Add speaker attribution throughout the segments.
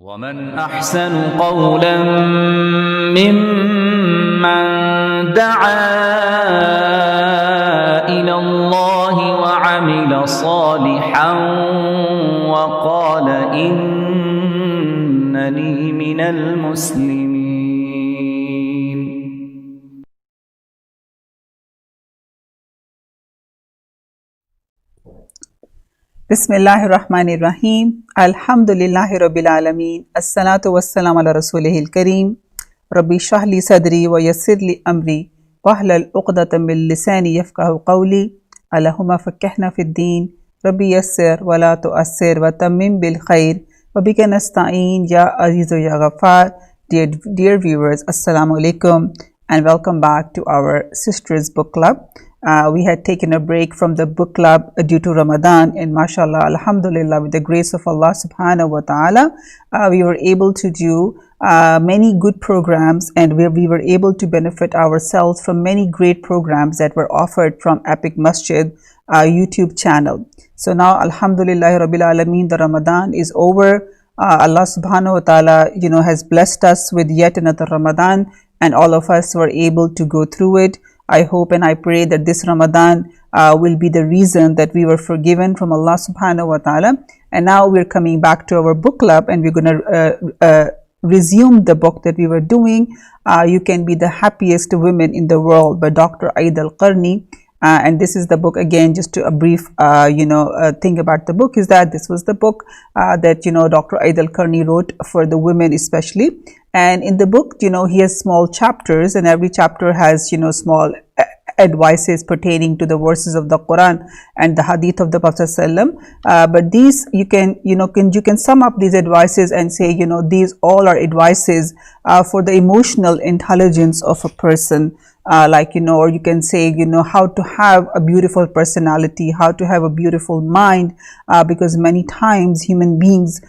Speaker 1: ومن أحسن قولا ممن دعا إلى الله وعمل صالحا وقال إنني من المسلمين.
Speaker 2: Bismillahirrahmanirrahim. Alhamdulillahi Rabbil Alameen. As-salatu was-salam ala Rasulihil Kareem. Rabbi shrah li sadri wa yassir li amri wahlul uqdatan min lisani yafqahu qawli. Allahumma fakkihna fid din. Rabbi yassir wa la tu'assir wa tammim bil khair. Wa bika nasta'een ya azizu ya ghaffar. Dear viewers, Assalamu alaikum and welcome back to our Sisters Book Club. We had taken a break from the book club due to Ramadan, and mashallah, alhamdulillah, with the grace of Allah subhanahu wa ta'ala, we were able to do many good programs, and we were able to benefit ourselves from many great programs that were offered from Epic Masjid YouTube channel. So now, alhamdulillah Rabbil Alameen, the Ramadan is over. Allah subhanahu wa ta'ala, has blessed us with yet another Ramadan, and all of us were able to go through it. I hope and I pray that this Ramadan will be the reason that we were forgiven from Allah subhanahu wa ta'ala. And now we're coming back to our book club, and we're going to resume the book that we were doing. You Can Be the Happiest Women in the World by Dr. Al-Qarni. And this is the book, again, just to a brief, thing about the book is that this was the book that, Dr. Al-Qarni wrote for the women especially. And in the book, he has small chapters, and every chapter has, small advices pertaining to the verses of the Quran and the hadith of the Prophet ﷺ. But these, you can sum up these advices and say, these all are advices for the emotional intelligence of a person. Or you can say, how to have a beautiful personality, how to have a beautiful mind, because many times human beings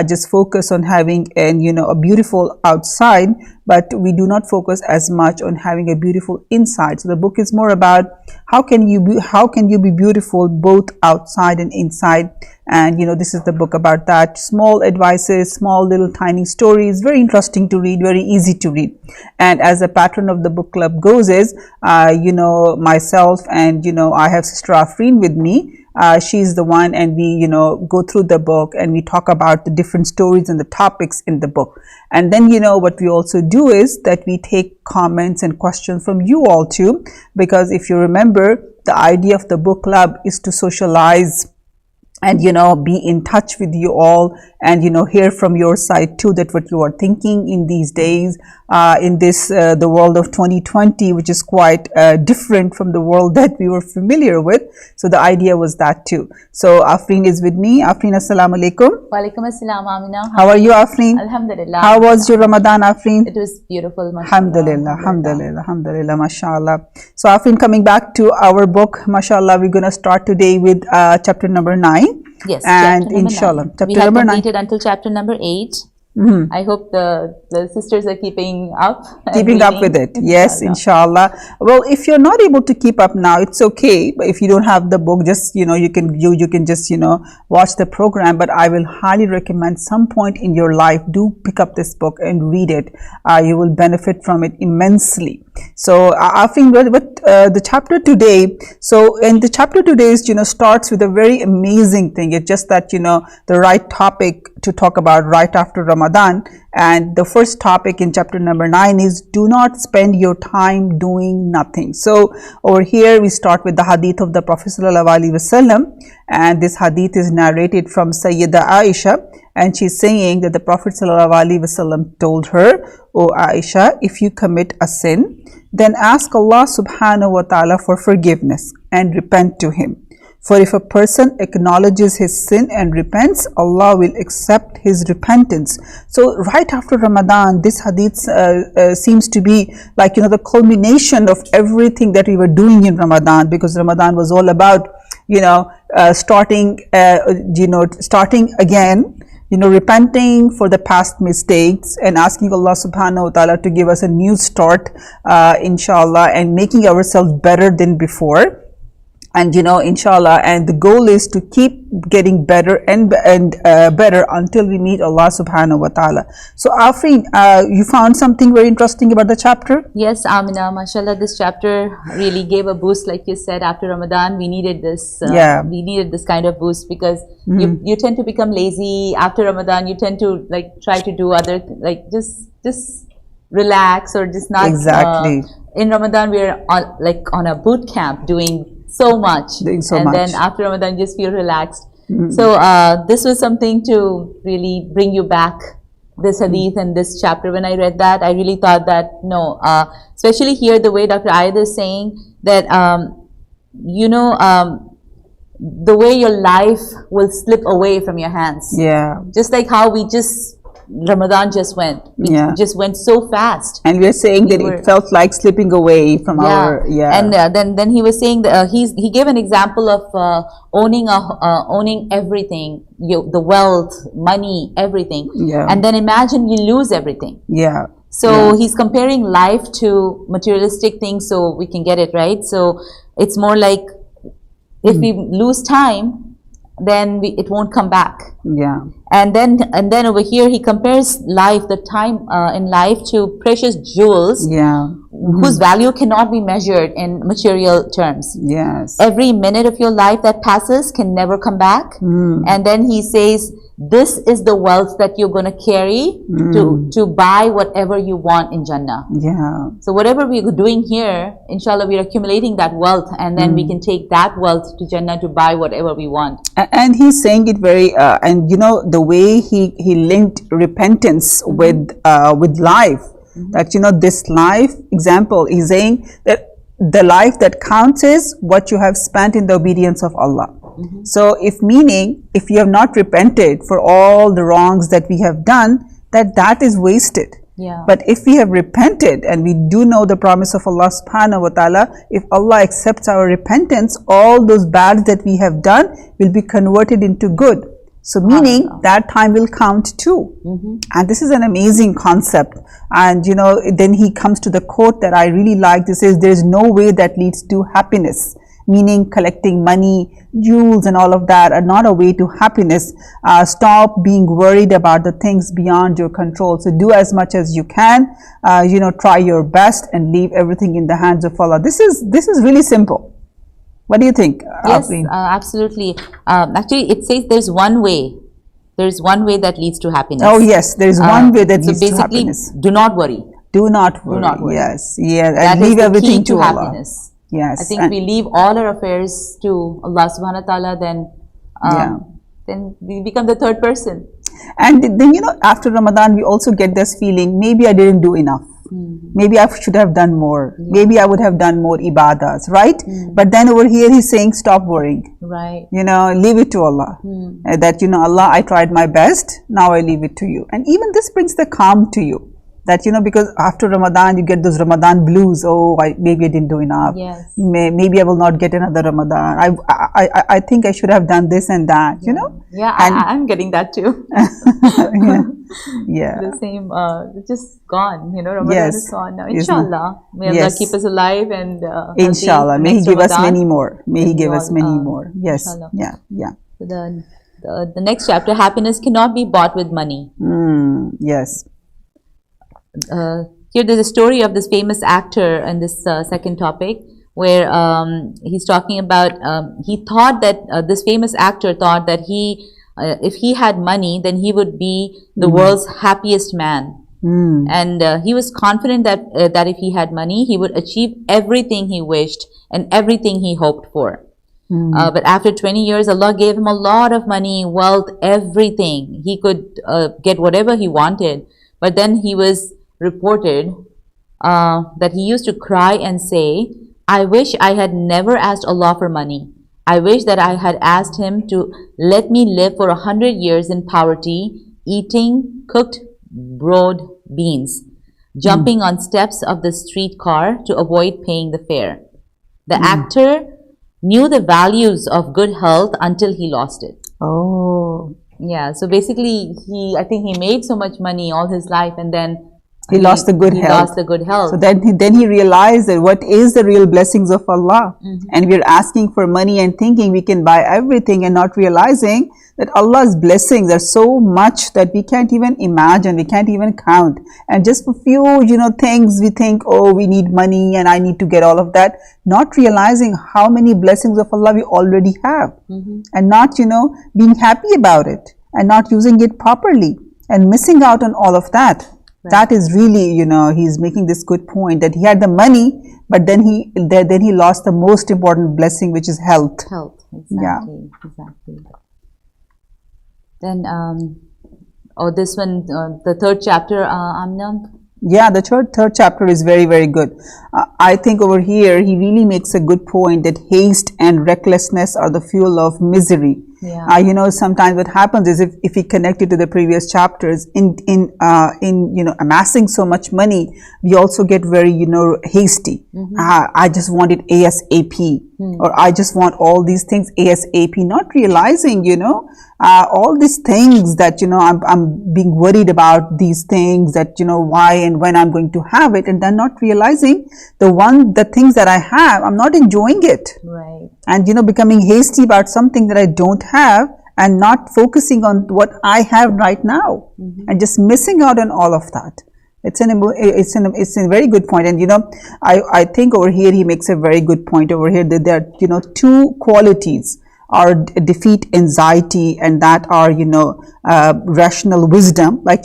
Speaker 2: just focus on having a beautiful outside, but we do not focus as much on having a beautiful inside. So the book is more about how can you be beautiful both outside and inside. And this is the book about that. Small advices, small little tiny stories, very interesting to read, very easy to read. And as a patron of the book club goes is, myself and I have Sister Afreen with me. She's the one, and we go through the book and we talk about the different stories and the topics in the book. And then what we also do is that we take comments and questions from you all too, because if you remember, the idea of the book club is to socialize and be in touch with you all, and hear from your side too, that what you are thinking in these days, in this the world of 2020, which is quite different from the world that we were familiar with. So the idea was that too. So Afreen is with me. Afreen, assalamu alaikum.
Speaker 3: Walaikum assalam, Aminah.
Speaker 2: How are you, Afreen?
Speaker 3: Alhamdulillah.
Speaker 2: How was your Ramadan, Afreen?
Speaker 3: It was beautiful, mashallah.
Speaker 2: Alhamdulillah, alhamdulillah, alhamdulillah, mashallah. So Afreen, coming back to our book, mashallah, we're going to start today with chapter number 9.
Speaker 3: Yes,
Speaker 2: and inshallah,
Speaker 3: we have completed until chapter number 8. I hope the sisters are keeping up.
Speaker 2: Keeping up with it. Yes, inshallah. Well, if you're not able to keep up now, it's okay. But if you don't have the book, just you can just watch the program. But I will highly recommend some point in your life, do pick up this book and read it. You will benefit from it immensely. So I think the chapter today. So in the chapter today is starts with a very amazing thing. It's just that the right topic to talk about right after Ramadan. And the first topic in chapter number 9 is do not spend your time doing nothing. So over here we start with the hadith of the Prophet ﷺ, and this hadith is narrated from Sayyida Aisha, and she's saying that the Prophet ﷺ told her, "O Aisha, if you commit a sin, then ask Allah subhanahu wa ta'ala for forgiveness and repent to him. For if a person acknowledges his sin and repents, Allah will accept his repentance." So right after Ramadan, this hadith seems to be like the culmination of everything that we were doing in Ramadan, because Ramadan was all about starting again, repenting for the past mistakes and asking Allah subhanahu wa ta'ala to give us a new start, inshallah, and making ourselves better than before. And inshallah, and the goal is to keep getting better and better until we meet Allah subhanahu wa ta'ala. So Afreen, you found something very interesting about the chapter?
Speaker 3: Yes, Amina, mashallah, this chapter really gave a boost. Like you said, after Ramadan we needed this. We needed this kind of boost, because you tend to become lazy after Ramadan. You tend to try to do other just relax, or just not.
Speaker 2: Exactly.
Speaker 3: In Ramadan we are on a boot camp doing so much, and then after Ramadan you just feel relaxed. So this was something to really bring you back, this hadith and this chapter. When I read that, I really thought that no, especially here the way Dr. Ayed is saying that the way your life will slip away from your hands. Just like how Ramadan just went. It just went so fast.
Speaker 2: And we are saying that it felt like slipping away from our.
Speaker 3: And then he was saying that he gave an example of owning everything, the wealth, money, everything. And then imagine you lose everything. So he's comparing life to materialistic things, so we can get it right. So it's more like if we lose time, then it won't come back. And then over here he compares life, the time in life, to precious jewels, whose value cannot be measured in material terms. Every minute of your life that passes can never come back. And then he says, this is the wealth that you're going to carry to buy whatever you want in Jannah. So whatever we're doing here, inshallah, we're accumulating that wealth, and then we can take that wealth to Jannah to buy whatever we want.
Speaker 2: And he's saying it very, and the way he linked repentance with life, that this life example, he's saying that the life that counts is what you have spent in the obedience of Allah. So if you have not repented for all the wrongs that we have done, that is wasted. But if we have repented, and we do know the promise of Allah subhanahu wa ta'ala, if Allah accepts our repentance, all those bad that we have done will be converted into good. So meaning that time will count too. And this is an amazing concept. And then he comes to the quote that I really like. This is, there is no way that leads to happiness. Meaning collecting money, jewels and all of that are not a way to happiness. Stop being worried about the things beyond your control. So do as much as you can, try your best and leave everything in the hands of Allah. This is really simple. What do you think?
Speaker 3: Yes, absolutely. Actually, it says there's one way. There's one way that leads to happiness.
Speaker 2: Oh yes, there's one way that leads to happiness.
Speaker 3: Do not worry.
Speaker 2: Do not worry. Yes, and leave everything to Allah.
Speaker 3: Happiness.
Speaker 2: Yes,
Speaker 3: I think we leave all our affairs to Allah subhanahu wa ta'ala, then we become the third person.
Speaker 2: And then after Ramadan we also get this feeling, maybe I didn't do enough. Maybe I should have done more. Maybe I would have done more ibadahs, right? But then over here he's saying, stop worrying.
Speaker 3: Right.
Speaker 2: Leave it to Allah. That Allah, I tried my best, now I leave it to you. And even this brings the calm to you. That because after Ramadan you get those Ramadan blues. Oh, maybe I didn't do enough.
Speaker 3: Yes.
Speaker 2: Maybe I will not get another Ramadan. I think I should have done this and that.
Speaker 3: Yeah, I'm getting that too. The same. It's just gone. Ramadan is gone now. Inshallah, may Allah keep us alive and
Speaker 2: inshallah, may He give us many more. May He give us many more. Yes.
Speaker 3: Inshallah.
Speaker 2: Yeah.
Speaker 3: So the next chapter, happiness cannot be bought with money.
Speaker 2: Yes.
Speaker 3: Here there's a story of this famous actor in this second topic, where he's talking about he thought that this famous actor thought that if he had money, then he would be the world's happiest man. And he was confident that if he had money, he would achieve everything he wished and everything he hoped for. But after 20 years, Allah gave him a lot of money, wealth, everything. He could get whatever he wanted. But then he was reported that he used to cry and say, I wish I had never asked Allah for money. I wish that I had asked Him to let me live for 100 years in poverty, eating cooked broad beans, jumping on steps of the streetcar to avoid paying the fare. The actor knew the values of good health until he lost it.
Speaker 2: Oh.
Speaker 3: Yeah, so basically I think he made so much money all his life, and then
Speaker 2: He lost the good
Speaker 3: he
Speaker 2: health.
Speaker 3: lost the good health.
Speaker 2: So then he realized that what is the real blessings of Allah. And we're asking for money and thinking we can buy everything, and not realizing that Allah's blessings are so much that we can't even imagine, we can't even count. And just for few, things we think, oh, we need money and I need to get all of that, not realizing how many blessings of Allah we already have, and not, being happy about it and not using it properly and missing out on all of that. Right. That is really, he's making this good point that he had the money, but then he lost the most important blessing, which is health.
Speaker 3: Health, exactly, exactly. Then, this one, the third chapter, Amna.
Speaker 2: Yeah, the third chapter is very, very good. I think over here he really makes a good point that haste and recklessness are the fuel of misery. Yeah. Sometimes what happens is if we connect it to the previous chapters, in amassing so much money, we also get very, hasty. I just want it ASAP, or I just want all these things ASAP, not realizing, all these things that, I'm being worried about these things that, why and when I'm going to have it, and then not realizing the things that I have, I'm not enjoying it.
Speaker 3: Right.
Speaker 2: And, becoming hasty about something that I don't have, and not focusing on what I have right now, and just missing out on all of that. It's a very good point. And, I think over here he makes a very good point over here that there are, two qualities are defeat anxiety, and that are, rational wisdom, like,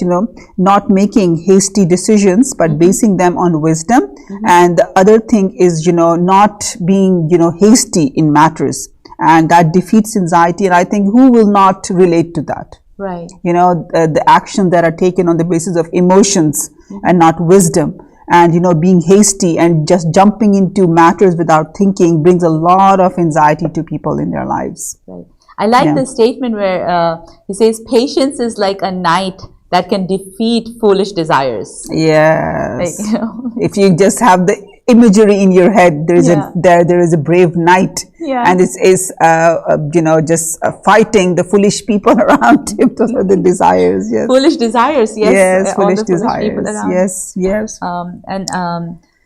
Speaker 2: not making hasty decisions, but basing them on wisdom. And the other thing is, not being, hasty in matters, and that defeats anxiety. And I think who will not relate to that?
Speaker 3: Right.
Speaker 2: The actions that are taken on the basis of emotions and not wisdom. And, being hasty and just jumping into matters without thinking brings a lot of anxiety to people in their lives.
Speaker 3: Right. I like the statement where he says, patience is like a knight that can defeat foolish desires.
Speaker 2: Yes. If you just have the imagery in your head, there is a brave knight, and it is just fighting the foolish people around him. Those are the desires. Yes.
Speaker 3: Foolish desires. Yes.
Speaker 2: Yes. Foolish desires. Yes.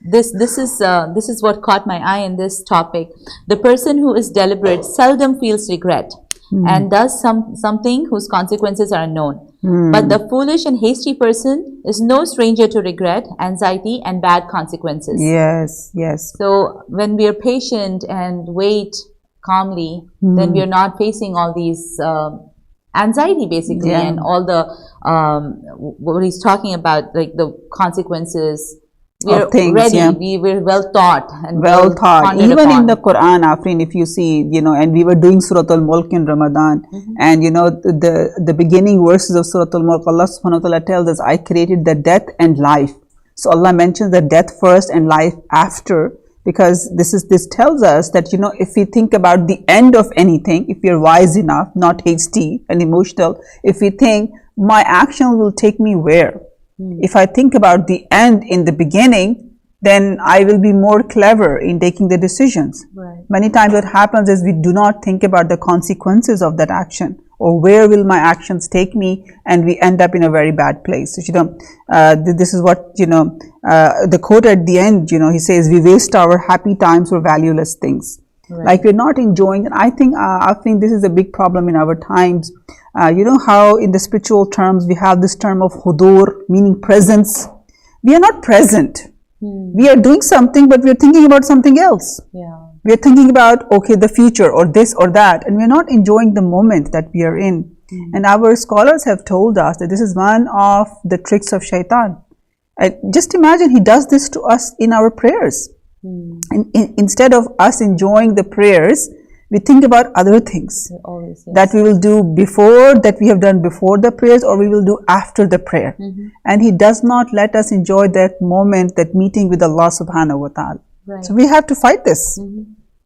Speaker 3: This is what caught my eye in this topic. The person who is deliberate seldom feels regret and does something whose consequences are unknown. But the foolish and hasty person is no stranger to regret, anxiety, and bad consequences.
Speaker 2: Yes, yes.
Speaker 3: So when we are patient and wait calmly, then we are not facing all these anxiety, basically, and all the what he's talking about, like the consequences. We are ready. We were well taught and
Speaker 2: well taught. Even in the Quran, Afrin, if you see, and we were doing Surah Al-Mulk in Ramadan, and the beginning verses of Surah Al-Mulk, Allah Subhanahu wa Taala tells us, I created the death and life. So Allah mentions the death first and life after, because this tells us that if we think about the end of anything, if we are wise enough, not hasty and emotional, if we think my action will take me where. If I think about the end in the beginning, then I will be more clever in taking the decisions.
Speaker 3: Right.
Speaker 2: Many times what happens is we do not think about the consequences of that action, or where will my actions take me, and we end up in a very bad place. So, this is what, the quote at the end, he says, we waste our happy times for valueless things. Right. Like we're not enjoying it. I think this is a big problem in our times. How in the spiritual terms we have this term of hudur, meaning presence. We are not present. We are doing something, but we are thinking about something else.
Speaker 3: Yeah.
Speaker 2: We are thinking about, okay, the future or this or that, and we are not enjoying the moment that we are in. And our scholars have told us that this is one of the tricks of shaitan. Just imagine he does this to us in our prayers. And instead of us enjoying the prayers, we think about other things that we will do before, that we have done before the prayers, or we will do after the prayer. And he does not let us enjoy that moment, that meeting with Allah Subhanahu wa Ta'ala.
Speaker 3: Right.
Speaker 2: So we have to fight this.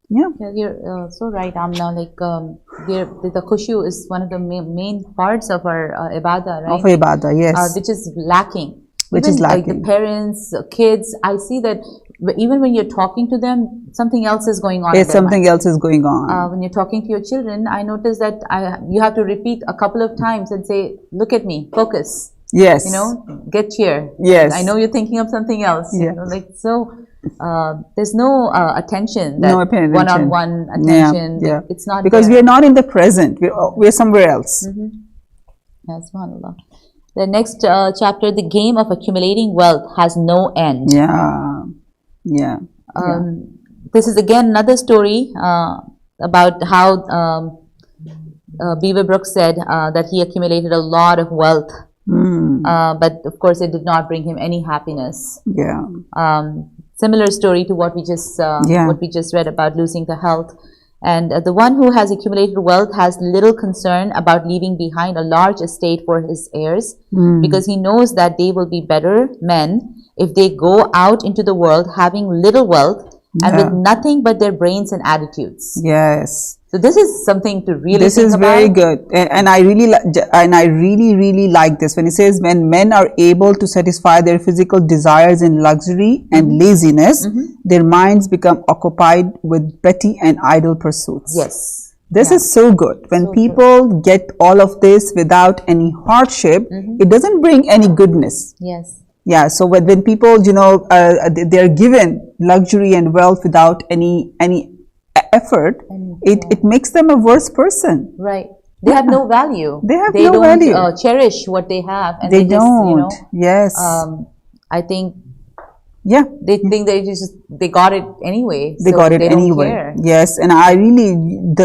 Speaker 2: Yeah,
Speaker 3: you're so right, Amna. Like the khushu is one of the main parts of our ibadah, right?
Speaker 2: Of ibadah, yes.
Speaker 3: Which is lacking.
Speaker 2: Like
Speaker 3: the parents, kids, I see that even when you're talking to them, something else is going on.
Speaker 2: Yes, something else is going on.
Speaker 3: When you're talking to your children, I notice that you have to repeat a couple of times and say, look at me, focus.
Speaker 2: Yes.
Speaker 3: You know, get cheer.
Speaker 2: Yes.
Speaker 3: I know you're thinking of something else.
Speaker 2: Yeah.
Speaker 3: You know, like so. There's no attention. That
Speaker 2: No attention.
Speaker 3: One-on-one attention.
Speaker 2: Yeah.
Speaker 3: It's not
Speaker 2: because
Speaker 3: there.
Speaker 2: we are not in the present. We're somewhere else.
Speaker 3: Yeah, subhanallah. The next chapter, the game of accumulating wealth has no end.
Speaker 2: Yeah.
Speaker 3: This is again another story about how Beaver Brooks said that he accumulated a lot of wealth, but of course it did not bring him any happiness. Similar story to what we just read about losing the health. And the one who has accumulated wealth has little concern about leaving behind a large estate for his heirs, because he knows that they will be better men if they go out into the world having little wealth and with nothing but their brains and attitudes.
Speaker 2: Yes.
Speaker 3: So this is something to really
Speaker 2: This
Speaker 3: think
Speaker 2: is
Speaker 3: about.
Speaker 2: very good, and I really like this when he says when men are able to satisfy their physical desires in luxury and laziness, their minds become occupied with petty and idle pursuits.
Speaker 3: Yes.
Speaker 2: This is so good. When people get all of this without any hardship, it doesn't bring any goodness.
Speaker 3: Yes.
Speaker 2: Yeah, so when people, they're given luxury and wealth without any effort, it makes them a worse person.
Speaker 3: Right. They have no value.
Speaker 2: They have
Speaker 3: they
Speaker 2: no
Speaker 3: don't,
Speaker 2: value.
Speaker 3: Cherish what they have. And
Speaker 2: They
Speaker 3: just,
Speaker 2: don't. Yes.
Speaker 3: I think
Speaker 2: Yeah.
Speaker 3: they think they got it anyway.
Speaker 2: They
Speaker 3: so
Speaker 2: got it
Speaker 3: they don't
Speaker 2: anyway.
Speaker 3: care.
Speaker 2: Yes. And I really,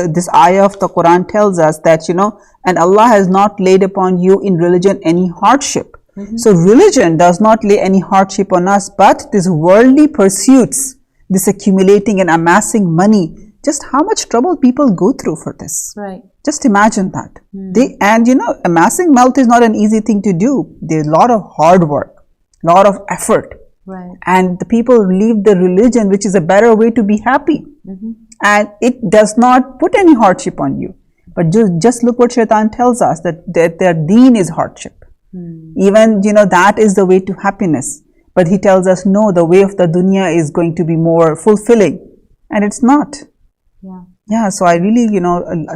Speaker 2: this ayah of the Quran tells us that, and Allah has not laid upon you in religion any hardship. So religion does not lay any hardship on us, but these worldly pursuits, this accumulating and amassing money, just how much trouble people go through for this.
Speaker 3: Right.
Speaker 2: Just imagine that. Amassing wealth is not an easy thing to do. There's a lot of hard work, lot of effort.
Speaker 3: Right.
Speaker 2: And the people leave the religion, which is a better way to be happy. And it does not put any hardship on you. But just look what Shaitan tells us, that their deen is hardship. Even, that is the way to happiness. But he tells us, no, the way of the dunya is going to be more fulfilling. And it's not. Yeah, so I really,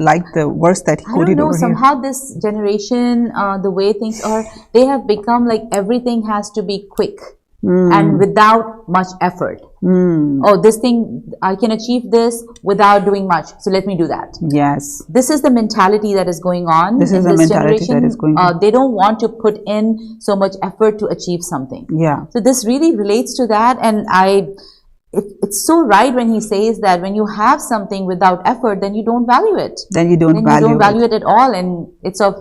Speaker 2: like the verse that he quoted over here.
Speaker 3: Somehow this generation, the way things are, they have become like everything has to be quick and without much effort. Oh, this thing, I can achieve this without doing much, so let me do that.
Speaker 2: Yes.
Speaker 3: This is the mentality that is going on.
Speaker 2: This is the mentality that is going on.
Speaker 3: They don't want to put in so much effort to achieve something.
Speaker 2: Yeah.
Speaker 3: So this really relates to that, and it's so right when he says that when you have something without effort, then you don't value it.
Speaker 2: Then you don't value
Speaker 3: it at all, and it's of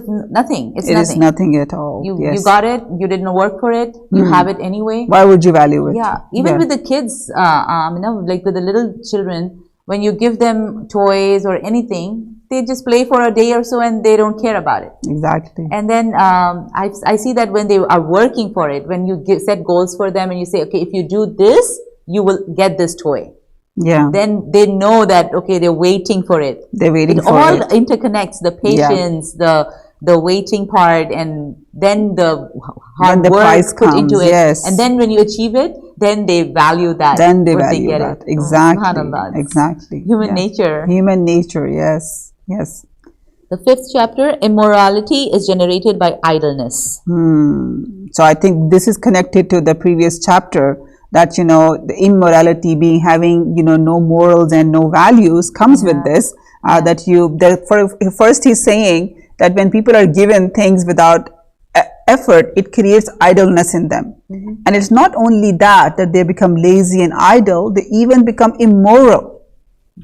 Speaker 3: nothing. It is
Speaker 2: nothing at all.
Speaker 3: You got it. You didn't work for it. You have it anyway.
Speaker 2: Why would you value it?
Speaker 3: Yeah. Even with the kids, like with the little children, when you give them toys or anything, they just play for a day or so and they don't care about it.
Speaker 2: Exactly.
Speaker 3: And then I see that when they are working for it, when you set goals for them and you say, okay, if you do this, you will get this toy.
Speaker 2: Yeah.
Speaker 3: Then they know that, okay, they're waiting for it.
Speaker 2: They're waiting for it.
Speaker 3: It all interconnects, the patience, the waiting part, and then the hard work put into it.
Speaker 2: Yes.
Speaker 3: And then when you achieve it, then they value that.
Speaker 2: Then they value that. Exactly. Exactly.
Speaker 3: Human nature.
Speaker 2: Human nature, yes. Yes.
Speaker 3: The 5th chapter, immorality is generated by idleness.
Speaker 2: So I think this is connected to the previous chapter, that the immorality having no morals and no values comes with this, first he's saying that when people are given things without effort, it creates idleness in them. And it's not only that they become lazy and idle, they even become immoral.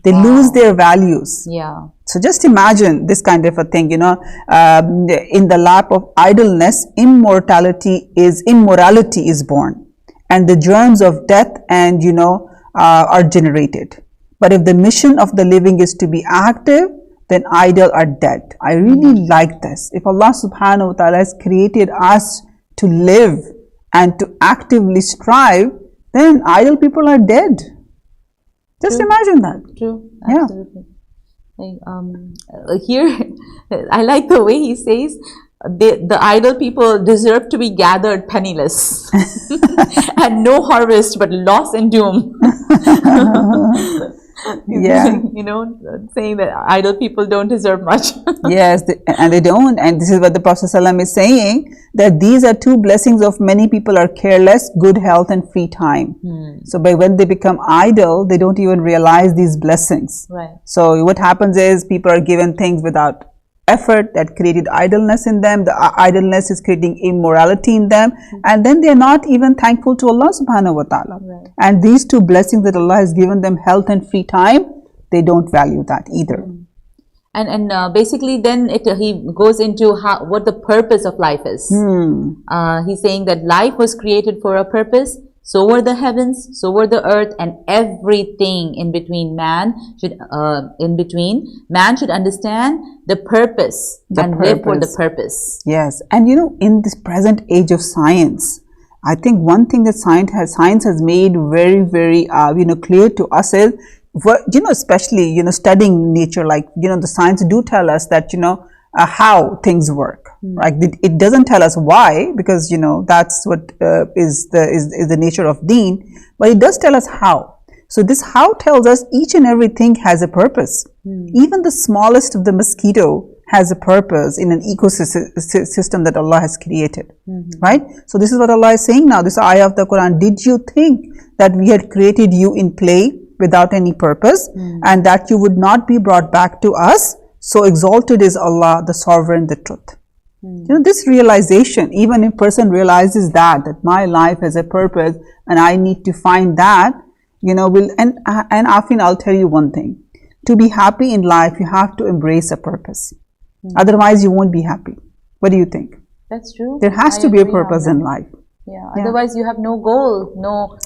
Speaker 2: They lose their values.
Speaker 3: Yeah.
Speaker 2: So just imagine this kind of a thing, in the lap of idleness, immorality is born. And the germs of death and, are generated. But if the mission of the living is to be active, then idle are dead. I really like this. If Allah subhanahu wa ta'ala has created us to live and to actively strive, then idle people are dead. Just imagine that.
Speaker 3: True. Absolutely. Yeah. Here, I like the way he says, the idle people deserve to be gathered penniless and no harvest but loss and doom.
Speaker 2: Yeah.
Speaker 3: You know, saying that idle people don't deserve much.
Speaker 2: Yes, and they don't. And this is what the Prophet ﷺ is saying, that these are two blessings of many people are careless, good health and free time. So by when they become idle, they don't even realize these blessings.
Speaker 3: Right.
Speaker 2: So what happens is people are given things without effort that created idleness in them. The idleness is creating immorality in them, and then they are not even thankful to Allah subhanahu wa ta'ala.
Speaker 3: Right.
Speaker 2: And these two blessings that Allah has given them, health and free time, they don't value that either.
Speaker 3: And basically then he goes into what the purpose of life is. He's saying that life was created for a purpose. So were the heavens, so were the earth, and everything in between. Man should understand the purpose and live for the purpose.
Speaker 2: Yes, and you know, in this present age of science, I think one thing that science has made very, very clear to us is, especially studying nature, like the science do tell us that how things work. Right? It doesn't tell us why, because that's what is the nature of deen, but it does tell us how. So this how tells us each and everything has a purpose. Even the smallest of the mosquito has a purpose in an ecosystem that Allah has created. Right? So this is what Allah is saying now, this ayah of the Quran. Did you think that we had created you in play without any purpose, and that you would not be brought back to us? So exalted is Allah, the sovereign, the truth. This realization, even if a person realizes that my life has a purpose and I need to find that, and Afin, I'll tell you one thing. To be happy in life, you have to embrace a purpose. Otherwise, you won't be happy. What do you think?
Speaker 3: That's true.
Speaker 2: There has to be a purpose in life.
Speaker 3: Yeah. Otherwise, you have no goal,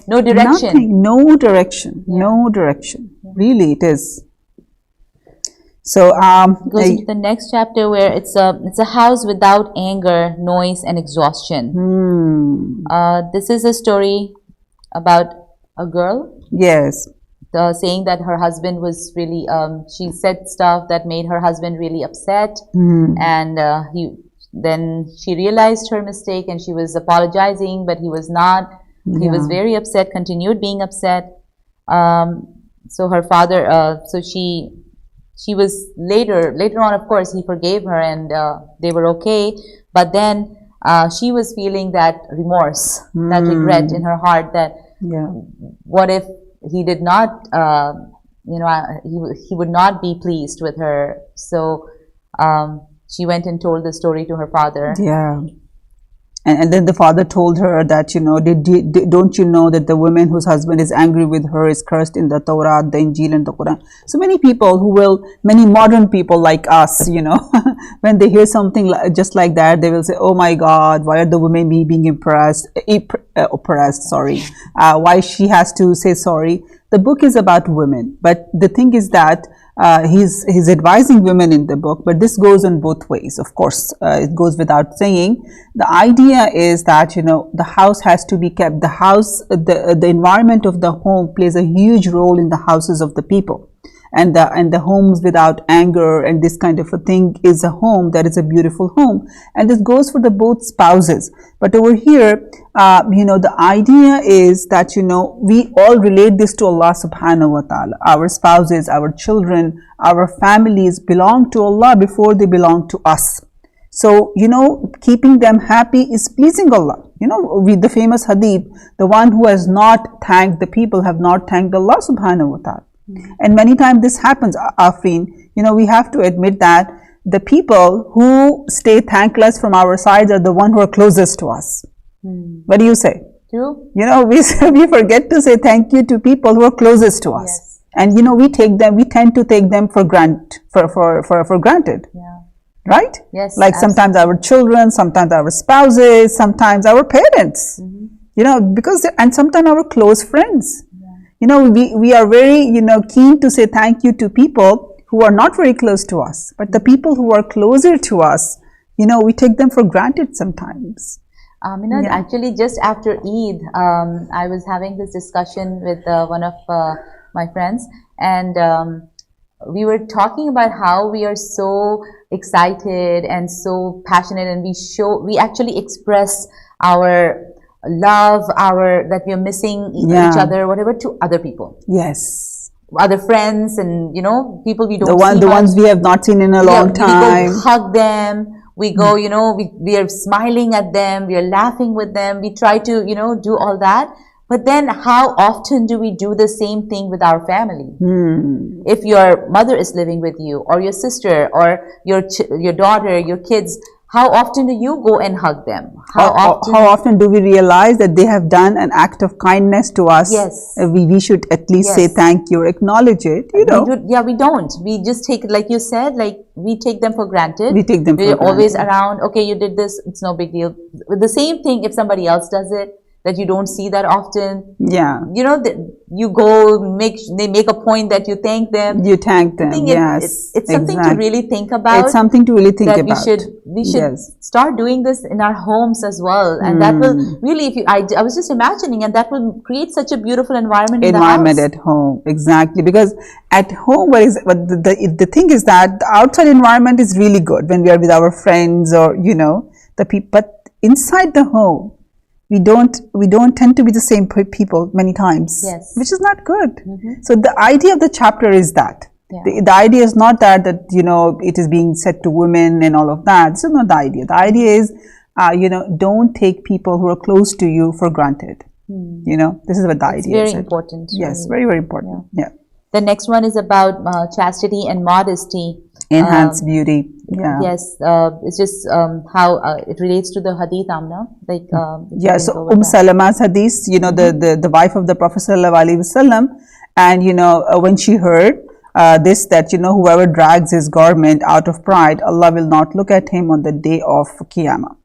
Speaker 3: no direction.
Speaker 2: Nothing, no direction, no direction. Really, it is. So
Speaker 3: goes into the next chapter where it's a house without anger, noise, and exhaustion. This is a story about a girl.
Speaker 2: Yes.
Speaker 3: Saying that her husband was really, she said stuff that made her husband really upset, and then she realized her mistake and she was apologizing, but he was not. He was very upset, continued being upset. So her father, she was later on, of course, he forgave her and they were okay. But then she was feeling that remorse, that regret in her heart, that what if he did not, he would not be pleased with her. So she went and told the story to her father.
Speaker 2: Yeah. And then the father told her that, don't you know that the woman whose husband is angry with her is cursed in the Torah, the Injil, and the Quran. So many people many modern people like us, when they hear something just like that, they will say, oh my God, why are the women being oppressed, sorry. Why she has to say sorry. The book is about women, but the thing is that he's advising women in the book, but this goes on both ways. Of course, it goes without saying. The idea is that the house has to be kept. The house, the environment of the home plays a huge role in the houses of the people. And the homes without anger and this kind of a thing is a home that is a beautiful home, and this goes for the both spouses. But over here, the idea is that we all relate this to Allah subhanahu wa ta'ala. Our spouses, our children, our families belong to Allah before they belong to us. So keeping them happy is pleasing Allah. With the famous hadith, the one who has not thanked the people have not thanked Allah subhanahu wa ta'ala. And many times this happens, Afreen. We have to admit that the people who stay thankless from our sides are the ones who are closest to us. What do you say?
Speaker 3: True.
Speaker 2: We forget to say thank you to people who are closest to us. Yes. And we tend to take them for granted.
Speaker 3: Yeah.
Speaker 2: Right?
Speaker 3: Yes.
Speaker 2: Like absolutely. Sometimes our children, sometimes our spouses, sometimes our parents. And sometimes our close friends. We are very, keen to say thank you to people who are not very close to us. But the people who are closer to us, we take them for granted sometimes.
Speaker 3: Actually, just after Eid, I was having this discussion with one of my friends, and we were talking about how we are so excited and so passionate, and we actually express our love, that we are missing each other, whatever, to other people.
Speaker 2: Yes.
Speaker 3: other friends and, you know, people we don't see
Speaker 2: the
Speaker 3: much.
Speaker 2: ones we have not seen in a long time.
Speaker 3: We go hug them. We go, you know, we are smiling at them. We are laughing with them. We try to, you know, do all that. But then how often do we do the same thing with our family? If your mother is living with you, or your sister, or your daughter, your kids, how often do you go and hug them? How
Speaker 2: often do we realize that they have done an act of kindness to us?
Speaker 3: Yes.
Speaker 2: We should at least say thank you, or acknowledge it, you know.
Speaker 3: We don't. We just take, like you said, like we take them for granted.
Speaker 2: We take them for granted.
Speaker 3: We're always around. Okay, you did this. It's no big deal. The same thing if somebody else does it, that you don't see that often.
Speaker 2: Yeah.
Speaker 3: You know, you go, they make a point that you thank them.
Speaker 2: You thank them,
Speaker 3: yes. It's something to really think about.
Speaker 2: It's something to really think about.
Speaker 3: We should start doing this in our homes as well. And that will really, I was just imagining, and that will create such a beautiful environment in the house.
Speaker 2: At home, exactly. Because at home, the thing is that the outside environment is really good when we are with our friends, or, you know, the people. But inside the home, we don't tend to be the same people many times, which is not good. So the idea of the chapter is that the idea is not that you know, it is being said to women and all of that. This is not the idea. The idea is you know, don't take people who are close to you for granted. You know, this is what the idea is.
Speaker 3: Very important.
Speaker 2: Yes, very, very important. Yeah.
Speaker 3: The next one is about chastity and modesty.
Speaker 2: Enhance beauty. Yeah.
Speaker 3: Yes, it's just how it relates to the hadith, Amna. Like,
Speaker 2: so Salama's hadith, you know, the wife of the Prophet ﷺ, and you know, when she heard that, you know, whoever drags his garment out of pride, Allah will not look at him on the day of Qiyamah.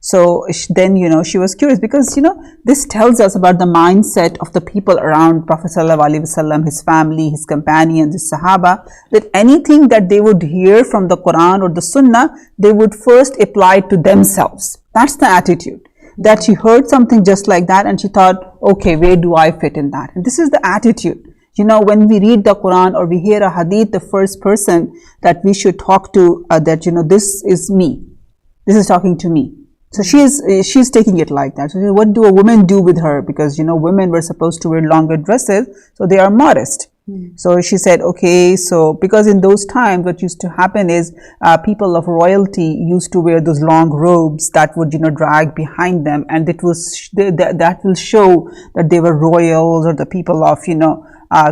Speaker 2: So then, you know, she was curious, because, you know, this tells us about the mindset of the people around Prophet ﷺ, his family, his companions, his Sahaba, that anything that they would hear from the Quran or the Sunnah, they would first apply it to themselves. That's the attitude. That she heard something just like that and she thought, okay, where do I fit in that? And this is the attitude. You know, when we read the Quran or we hear a hadith, the first person that we should talk to, that, you know, this is me. This is talking to me. So she's taking it like that. So what do a woman do with her? Because, you know, women were supposed to wear longer dresses, so they are modest. So she said, okay, so because in those times what used to happen is people of royalty used to wear those long robes that would, you know, drag behind them, and that will show that they were royals or the people of, you know,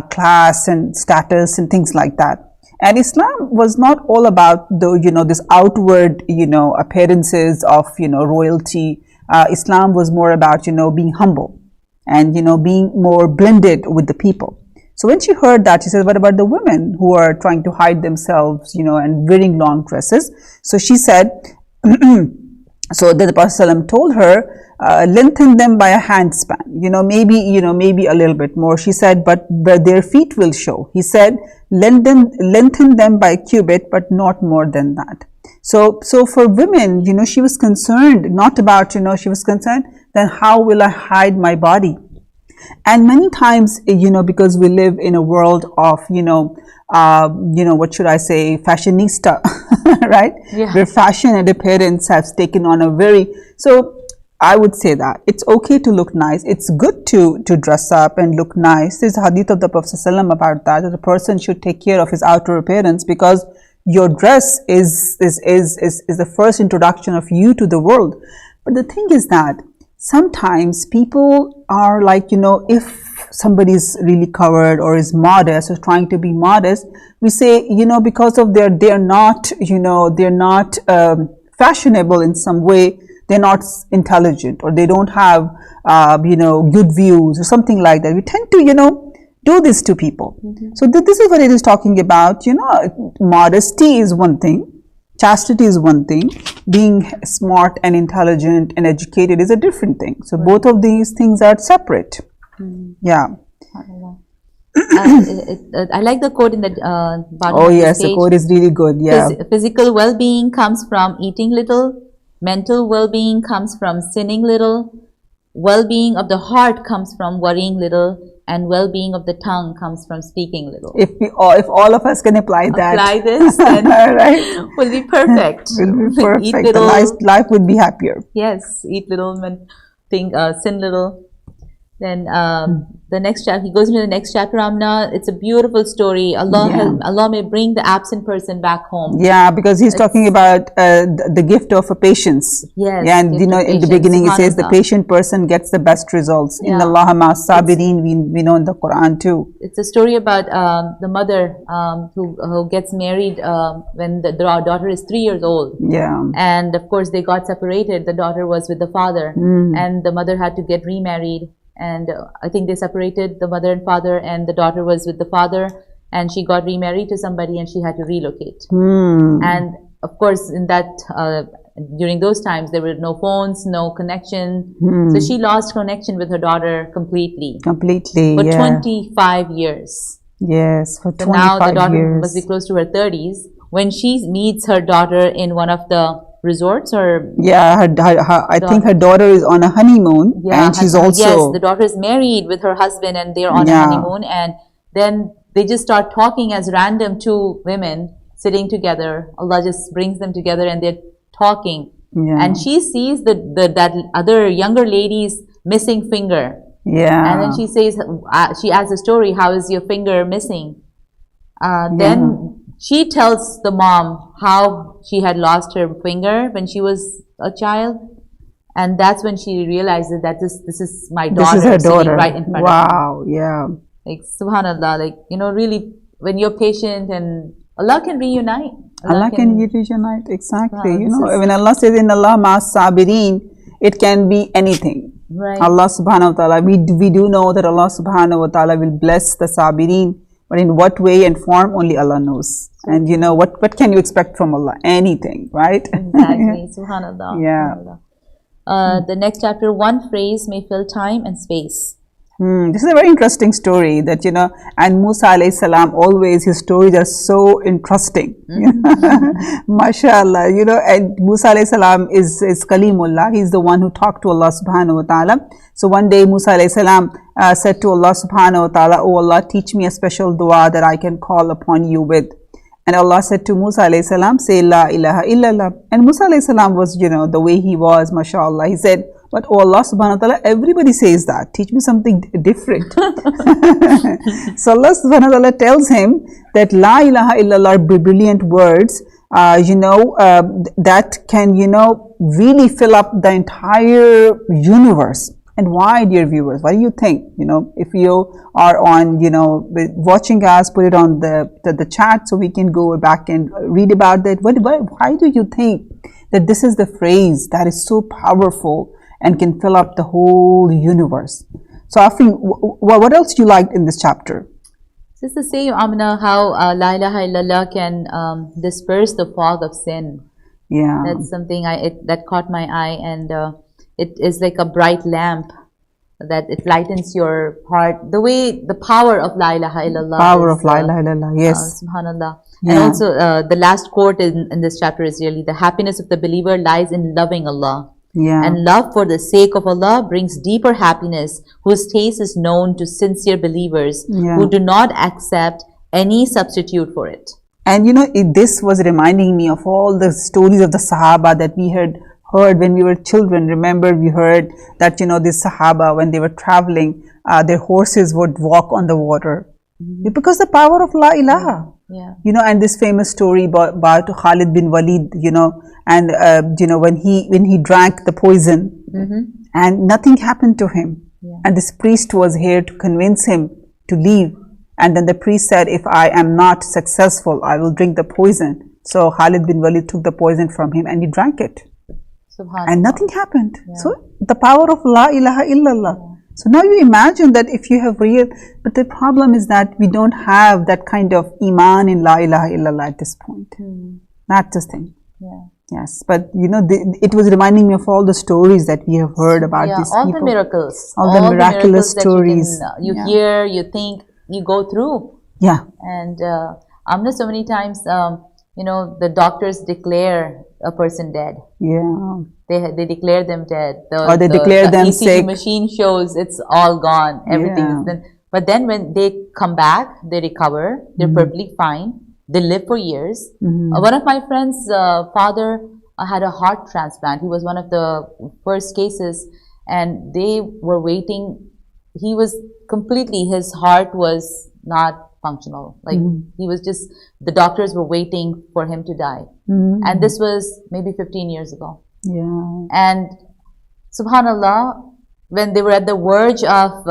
Speaker 2: class and status and things like that. And Islam was not all about the, you know, this outward, you know, appearances of, you know, royalty. Islam was more about, you know, being humble and, you know, being more blended with the people. So when she heard that, she said, what about the women who are trying to hide themselves, you know, and wearing long dresses? So she said, so the Prophet ﷺ told her, lengthen them by a handspan, you know, maybe a little bit more. She said, but their feet will show. He said, lengthen them by a cubit, but not more than that. So for women, you know, she was concerned, not about, you know, she was concerned, then how will I hide my body? And many times, you know, because we live in a world of, you know, what should I say, fashionista, right? Yeah. Where fashion and appearance has taken on a so I would say that it's okay to look nice. It's good to dress up and look nice. There's a hadith of the Prophet ﷺ about that a person should take care of his outer appearance, because your dress is the first introduction of you to the world. But the thing is that sometimes people are like, you know, if somebody is really covered or is modest or trying to be modest, we say, you know, because of they're not, you know, they're not fashionable in some way, they're not intelligent, or they don't have, you know, good views or something like that. We tend to, you know, do this to people. So this is what it is talking about. You know, modesty is one thing, chastity is one thing, being smart and intelligent and educated is a different thing. So both of these things are separate. Yeah.
Speaker 3: I like the quote in the bottom of the page.
Speaker 2: The quote is really good. Yeah.
Speaker 3: Physical well-being comes from eating little. Mental well-being comes from sinning little. Well-being of the heart comes from worrying little. And well-being of the tongue comes from speaking little.
Speaker 2: If all of us can apply
Speaker 3: this, then
Speaker 2: right.
Speaker 3: We'll be perfect.
Speaker 2: We'll be perfect.
Speaker 3: Eat little,
Speaker 2: life would be happier.
Speaker 3: Yes, eat little, sin little. Then the next chapter, he goes into the next chapter, Amna. It's a beautiful story. Allah may bring the absent person back home.
Speaker 2: Yeah, because he's talking about the gift of a patience.
Speaker 3: Yes.
Speaker 2: Yeah, and in the beginning it says the patient person gets the best results.
Speaker 3: Yeah.
Speaker 2: Inna Allaha ma'as sabirin, we know in the Quran too.
Speaker 3: It's a story about the mother who gets married when the daughter is 3 years old.
Speaker 2: Yeah.
Speaker 3: And of course they got separated. The daughter was with the father, and the mother had to get remarried. And I think they separated, the mother and father, and the daughter was with the father, and she got remarried to somebody and she had to relocate. And of course, in that during those times, there were no phones, no connection. So she lost connection with her daughter completely.
Speaker 2: Completely,
Speaker 3: For 25 years.
Speaker 2: Yes, for 25 years.
Speaker 3: So now the daughter must be close to her 30s. When she meets her daughter in one of the resorts, or
Speaker 2: I think her daughter is on a honeymoon, and she's also
Speaker 3: yes, the daughter is married with her husband, and they're on a honeymoon, and then they just start talking as random two women sitting together. Allah just brings them together, and they're talking, and she sees that other younger lady's missing finger, and then she says, she asks the story, how is your finger missing? Then she tells the mom how she had lost her finger when she was a child, and that's when she realizes that this is my daughter.
Speaker 2: This is her daughter.
Speaker 3: Right in front of me.
Speaker 2: Wow, yeah.
Speaker 3: Like subhanallah, like really when you're patient, and Allah can reunite.
Speaker 2: Allah can reunite, exactly. When Allah says in Allah ma'as sabirin, it can be anything.
Speaker 3: Right.
Speaker 2: Allah subhanahu wa ta'ala, we do know that Allah subhanahu wa ta'ala will bless the sabirin, but in what way and form, only Allah knows. And what can you expect from Allah? Anything, right?
Speaker 3: Exactly. Subhanallah.
Speaker 2: Yeah.
Speaker 3: Subhanallah. The next chapter, one phrase may fill time and space.
Speaker 2: This is a very interesting story that, and Musa alayhi salam, always his stories are so interesting. MashaAllah, and Musa alayhi salam is Kalimullah. He's the one who talked to Allah subhanahu wa ta'ala. So one day Musa alayhi salam said to Allah subhanahu wa ta'ala, oh Allah, teach me a special dua that I can call upon you with. And Allah said to Musa alayhi salam, say la ilaha illallah. And Musa alayhi salam was, the way he was, mashallah. He said, but oh Allah subhanahu wa ta'ala, everybody says that. Teach me something different. So Allah subhanahu wa ta'ala tells him that la ilaha illallah are brilliant words, that can, really fill up the entire universe. And why, dear viewers? What do you think? If you are on, watching us, put it on the chat so we can go back and read about that. Why do you think that this is the phrase that is so powerful and can fill up the whole universe? So, Afrin, what else do you like in this chapter?
Speaker 3: Just to say, Amina, how la ilaha illallah can disperse the fog of sin.
Speaker 2: Yeah,
Speaker 3: that's something that caught my eye, and it is like a bright lamp that it lightens your heart. The power of la ilaha illallah.
Speaker 2: Power of la ilaha illallah. Yes.
Speaker 3: Subhanallah. Yeah. And also the last quote in this chapter is really, the happiness of the believer lies in loving Allah.
Speaker 2: Yeah.
Speaker 3: And love for the sake of Allah brings deeper happiness, whose taste is known to sincere believers who do not accept any substitute for it.
Speaker 2: And this was reminding me of all the stories of the Sahaba that we had heard when we were children. Remember, we heard that this Sahaba, when they were traveling, their horses would walk on the water because the power of la ilaha.
Speaker 3: Yeah.
Speaker 2: And this famous story about Khalid bin Walid, and when he drank the poison, and nothing happened to him, and this priest was here to convince him to leave, and then the priest said, if I am not successful, I will drink the poison. So Khalid bin Walid took the poison from him and he drank it, and nothing happened. So the power of la ilaha illallah. So now you imagine that if you have but the problem is that we don't have that kind of iman in la ilaha illallah at this point. That's the thing.
Speaker 3: Yeah.
Speaker 2: Yes, but it was reminding me of all the stories that we have heard about these
Speaker 3: all
Speaker 2: people.
Speaker 3: The miracles.
Speaker 2: All the miraculous stories.
Speaker 3: That you hear, you think, you go through.
Speaker 2: Yeah.
Speaker 3: And Amna, so many times, the doctors declare a person dead.
Speaker 2: Yeah.
Speaker 3: They declare them dead.
Speaker 2: Or they declare them
Speaker 3: ECG
Speaker 2: sick.
Speaker 3: machine shows it's all gone. Everything is done. But then when they come back, they recover. They're perfectly fine. They live for years. One of my friends' father had a heart transplant. He was one of the first cases, and they were waiting he was completely, his heart was not functional. Like he was just, the doctors were waiting for him to die. And this was maybe 15 years ago.
Speaker 2: Yeah.
Speaker 3: And subhanallah, when they were at the verge of,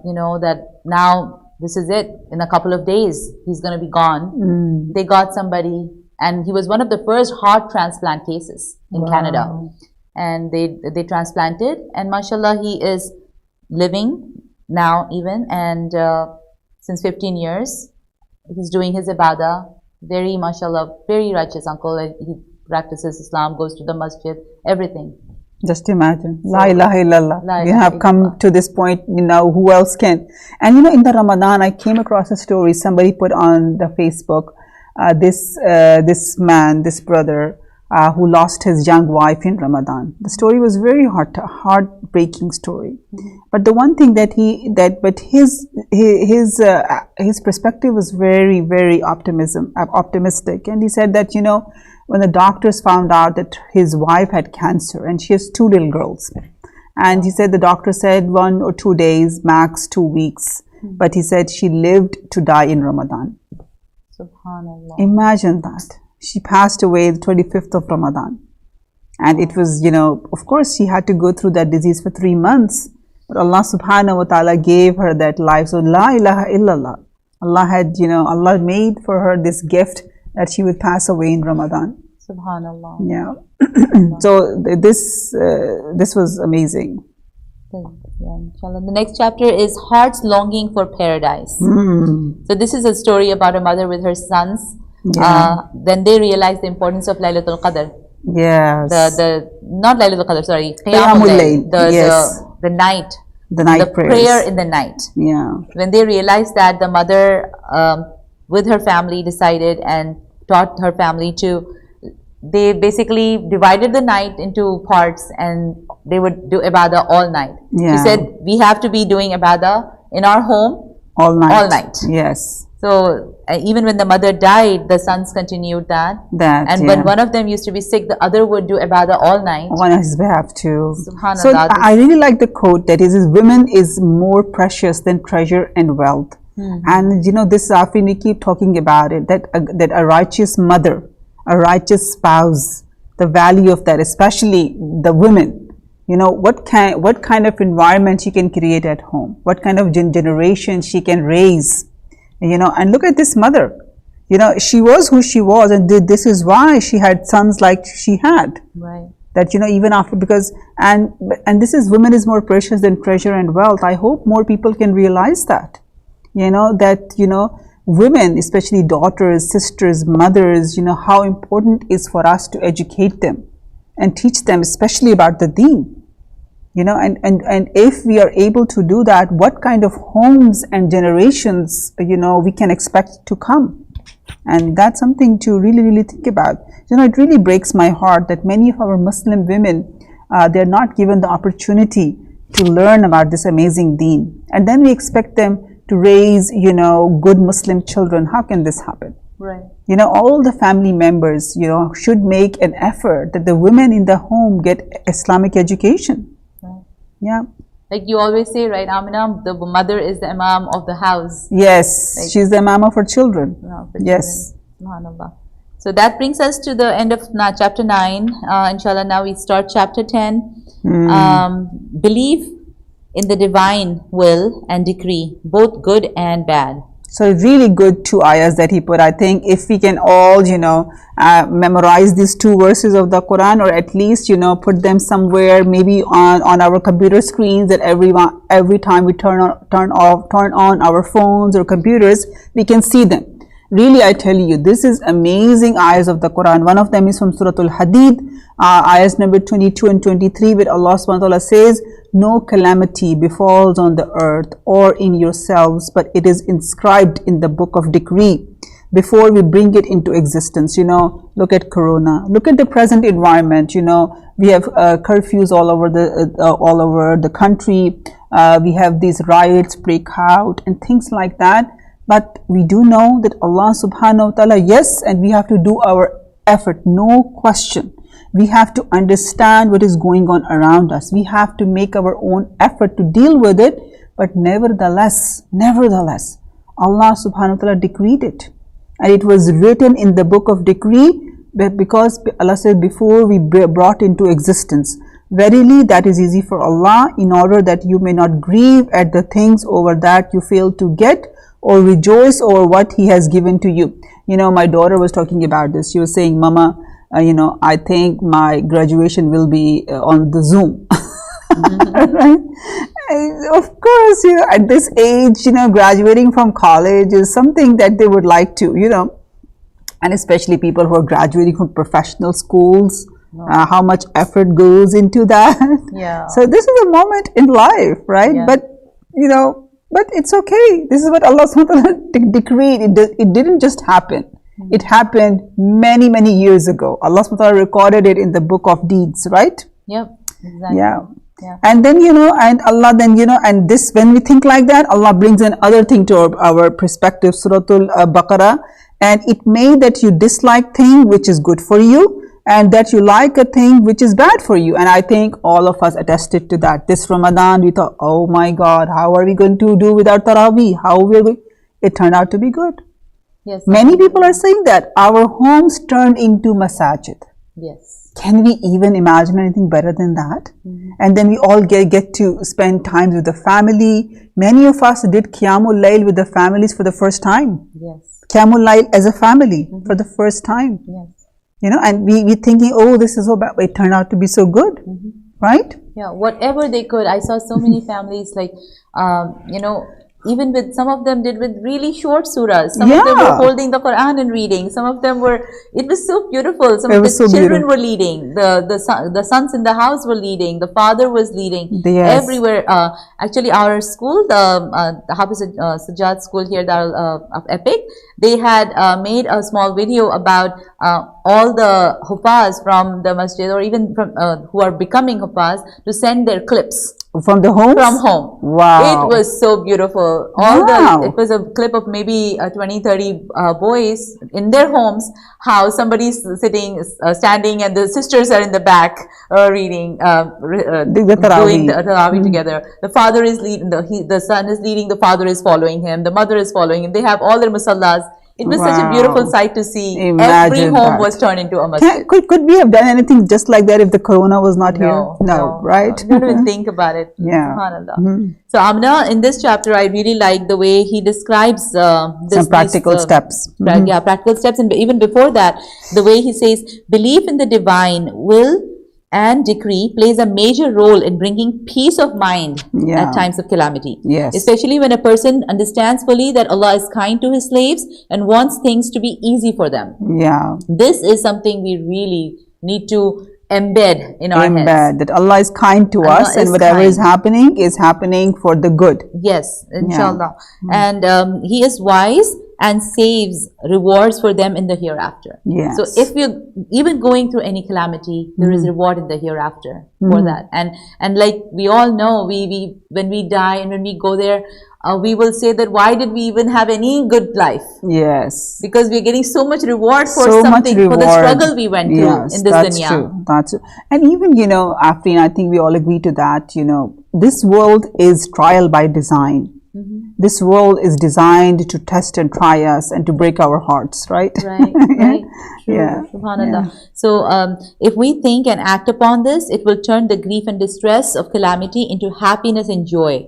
Speaker 3: you know, that now this is it, in a couple of days, he's going to be gone. They got somebody, and he was one of the first heart transplant cases in Canada. And they transplanted, and mashallah, he is living now even, and since 15 years, he's doing his ibadah, very mashallah, very righteous uncle. He practices Islam, goes to the masjid, everything.
Speaker 2: Just imagine, la ilaha illallah. We have
Speaker 3: illallah.
Speaker 2: come to this point, you know, who else can? And you know, in the Ramadan, I came across a story somebody put on the Facebook. This man, this brother, who lost his young wife in Ramadan. The story was very heartbreaking story. But the one thing that his perspective was very, very optimistic. And he said that, you know, when the doctors found out that his wife had cancer, and she has 2 little girls, and he said the doctor said 1 or 2 days, max 2 weeks, but he said she lived to die in Ramadan.
Speaker 3: Subhanallah.
Speaker 2: Imagine that. She passed away the 25th of Ramadan. And it was, you know, of course she had to go through that disease for 3 months. But Allah subhanahu wa ta'ala gave her that life. So la ilaha illallah. Allah had, you know, Allah made for her this gift that she would pass away in Ramadan.
Speaker 3: Subhanallah.
Speaker 2: Yeah. So this was amazing.
Speaker 3: Yeah, inshallah. The next chapter is Hearts Longing for Paradise. So this is a story about a mother with her sons. Then they realized the importance of Laylatul Qadr.
Speaker 2: Yes.
Speaker 3: The not Laylatul Qadr, sorry,
Speaker 2: Qiyamul Layl. Yes.
Speaker 3: The night.
Speaker 2: The night
Speaker 3: the prayer in the night.
Speaker 2: Yeah.
Speaker 3: When they realized that, the mother with her family decided and taught her family to, they basically divided the night into parts, and they would do ibadah all night.
Speaker 2: Yeah.
Speaker 3: She said, we have to be doing ibadah in our home
Speaker 2: all night.
Speaker 3: All night.
Speaker 2: Yes.
Speaker 3: So even when the mother died, the sons continued that. And when one of them used to be sick, the other would do ibadah all night.
Speaker 2: On his behalf too.
Speaker 3: Subhanallah.
Speaker 2: So I really like the quote that is, women is more precious than treasure and wealth. And you know, this Afrin, we keep talking about it, that a righteous mother, a righteous spouse, the value of that, especially the women, you know, what kind of environment she can create at home, what kind of generation she can raise, you know. And look at this mother, you know, she was who she was, and this is why she had sons like she had.
Speaker 3: Right.
Speaker 2: That, you know, even after, because, and this is, women is more precious than treasure and wealth. I hope more people can realize that, you know, that, you know, women, especially daughters, sisters, mothers, you know, how important it is for us to educate them and teach them, especially about the deen, you know, and if we are able to do that, what kind of homes and generations, you know, we can expect to come. And that's something to really, really think about. You know, it really breaks my heart that many of our Muslim women, they're not given the opportunity to learn about this amazing deen. And then we expect them to raise, you know, good Muslim children. How can this happen?
Speaker 3: Right.
Speaker 2: You know, all the family members, you know, should make an effort that the women in the home get Islamic education.
Speaker 3: Right.
Speaker 2: Yeah.
Speaker 3: Like you always say, right, Aminah, the mother is the imam of the house.
Speaker 2: Yes, like, she's the imam of her children.
Speaker 3: Yes. Subhanallah. So that brings us to the end of chapter 9. Inshallah, now we start chapter 10. Believe in the divine will and decree, both good and bad. So
Speaker 2: really good 2 ayahs that he put. I think if we can all, you know, memorize these 2 verses of the Quran, or at least, you know, put them somewhere, maybe on our computer screens, that every time we turn on our phones or computers, we can see them. Really, I tell you, this is amazing ayahs of the Quran. One of them is from Surah Al-Hadid, ayahs number 22 and 23, where Allah subhanahu wa ta'ala says, no calamity befalls on the earth or in yourselves, but it is inscribed in the book of decree before we bring it into existence. You know, look at Corona, look at the present environment. You know, we have curfews all over the country. We have these riots break out and things like that. But we do know that Allah subhanahu wa ta'ala, yes, and we have to do our effort, no question. We have to understand what is going on around us. We have to make our own effort to deal with it, But nevertheless, Allah subhanahu wa ta'ala decreed it. And it was written in the book of decree, because Allah said, before we brought into existence. Verily, that is easy for Allah, in order that you may not grieve at the things over that you fail to get, or rejoice over what He has given to you. You know, my daughter was talking about this. She was saying, Mama, you know, I think my graduation will be on the Zoom. Right? Of course, you know, at this age, you know, graduating from college is something that they would like to, you know, and especially people who are graduating from professional schools, how much effort goes into that.
Speaker 3: Yeah.
Speaker 2: So this is a moment in life, right?
Speaker 3: Yeah.
Speaker 2: But, you know, but it's okay. This is what Allah subhanahu wa ta'ala decreed. It didn't just happen. It happened many, many years ago. Allah subhanahu wa ta'ala recorded it in the book of deeds, right?
Speaker 3: Yep. Exactly.
Speaker 2: Yeah.
Speaker 3: Yeah.
Speaker 2: And then, you know, and Allah then, you know, and this, when we think like that, Allah brings another thing to our perspective, Suratul Baqarah, and it may that you dislike thing which is good for you, and that you like a thing which is bad for you. And I think all of us attested to that. This Ramadan, we thought, oh my God, how are we going to do without Taraweeh? How we are going? It turned out to be good.
Speaker 3: Yes.
Speaker 2: Many people are saying that our homes turned into masajid.
Speaker 3: Yes.
Speaker 2: Can we even imagine anything better than that? And then we all get to spend time with the family. Many of us did Qiyamul Layl with the families for the first time.
Speaker 3: Yes.
Speaker 2: Qiyamul Layl as a family for the first time.
Speaker 3: Yes.
Speaker 2: You know, and we thinking, oh, this is so bad. It turned out to be so good, right?
Speaker 3: Yeah, whatever they could. I saw so many families, like, you know, even with some of them did with really short surahs. Some of them were holding the Quran and reading. Some of them were, it was so beautiful. Some of the children were leading. The sons in the house were leading. The father was leading.
Speaker 2: Yes.
Speaker 3: Everywhere. Actually, our school, the Happiest Sajjad school here, of Epic, they had made a small video about all the Hufaz from the Masjid, or even from who are becoming Hufaz, to send their clips.
Speaker 2: From the home?
Speaker 3: From home.
Speaker 2: Wow.
Speaker 3: It was so beautiful. It was a clip of maybe 20, 30 boys in their homes, how somebody's standing, and the sisters are in the back reading, doing the Tarawih together. The father is leading, the son is leading, the father is following him, the mother is following him. They have all their musallas. It was such a beautiful sight to see. Every home was turned into a masjid.
Speaker 2: Could we have done anything just like that if the corona was not here? No, right?
Speaker 3: Don't even think about it.
Speaker 2: Yeah.
Speaker 3: SubhanAllah. So Aminah, in this chapter, I really like the way he describes
Speaker 2: some practical steps.
Speaker 3: Yeah, practical steps. And even before that, the way he says, belief in the divine will and decree plays a major role in bringing peace of mind at times of calamity.
Speaker 2: Yes.
Speaker 3: Especially when a person understands fully that Allah is kind to His slaves and wants things to be easy for them.
Speaker 2: Yeah.
Speaker 3: This is something we really need to embed in our heads.
Speaker 2: That Allah is kind to us, and whatever is happening for the good.
Speaker 3: Yes, inshallah. And He is wise and saves rewards for them in the hereafter.
Speaker 2: Yes.
Speaker 3: So if you're even going through any calamity, there is reward in the hereafter for that. And like we all know, we when we die and when we go there, we will say that why did we even have any good life?
Speaker 2: Yes.
Speaker 3: Because we're getting so much reward for something, for the struggle we went through in this dunya.
Speaker 2: True. That's true. And even, you know, Afreen, I think we all agree to that, you know, this world is trial by design. This world is designed to test and try us and to break our hearts, right?
Speaker 3: Right, right. True. Yeah. SubhanAllah. Yeah. So, if we think and act upon this, it will turn the grief and distress of calamity into happiness and joy.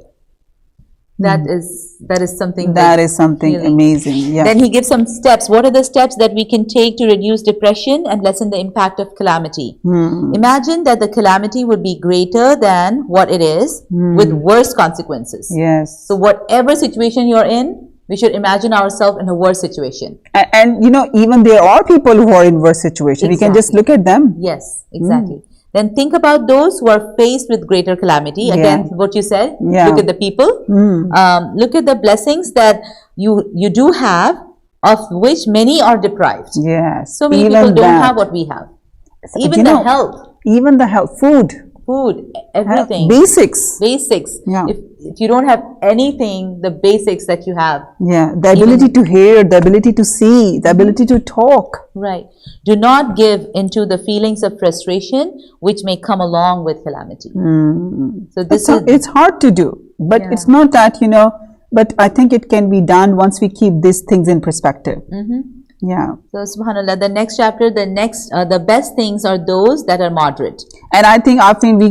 Speaker 3: That is something.
Speaker 2: That is something really amazing. Yeah.
Speaker 3: Then he gives some steps. What are the steps that we can take to reduce depression and lessen the impact of calamity? Imagine that the calamity would be greater than what it is, with worse consequences.
Speaker 2: Yes.
Speaker 3: So whatever situation you're in, we should imagine ourselves in a worse situation.
Speaker 2: And you know, even there are people who are in worse situations. We can just look at them.
Speaker 3: Yes, exactly. Then think about those who are faced with greater calamity. Again, what you said, look at the people. Look at the blessings that you do have, of which many are deprived.
Speaker 2: Yes.
Speaker 3: So many people don't have what we have. Even the health.
Speaker 2: Even the health, food.
Speaker 3: food, everything.
Speaker 2: Basics. Yeah.
Speaker 3: If you don't have anything, the basics that you have.
Speaker 2: Yeah, the ability to hear, the ability to see, the ability to talk.
Speaker 3: Right. Do not give into the feelings of frustration which may come along with calamity. So
Speaker 2: it's hard to do, but it's not that, but I think it can be done once we keep these things in perspective. Yeah.
Speaker 3: So subhanallah, the next chapter, the best things are those that are moderate.
Speaker 2: And I think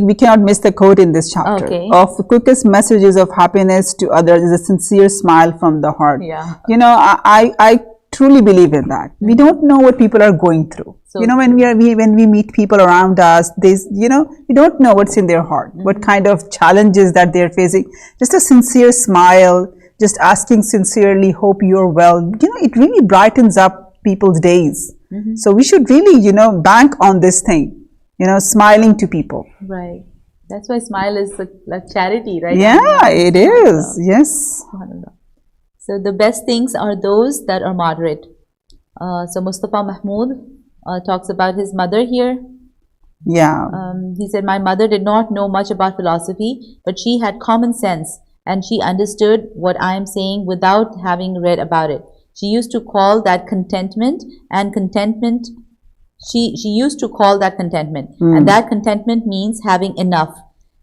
Speaker 2: we cannot miss the quote in this chapter. Of the quickest messages of happiness to others is a sincere smile from the heart.
Speaker 3: Yeah.
Speaker 2: I truly believe in that. We don't know what people are going through. So when we meet people around us, we don't know what's in their heart, what kind of challenges that they're facing. Just a sincere smile, just asking sincerely, hope you're well. It really brightens up people's days. So we should really, bank on this thing, smiling to people.
Speaker 3: Right. That's why smile is like charity, right?
Speaker 2: Yeah, it is. Yes.
Speaker 3: So the best things are those that are moderate. So Mustafa Mahmood talks about his mother here.
Speaker 2: Yeah.
Speaker 3: He said, my mother did not know much about philosophy, but she had common sense and she understood what I am saying without having read about it. She used to call that contentment, and contentment, she used to call that contentment. And that contentment means having enough,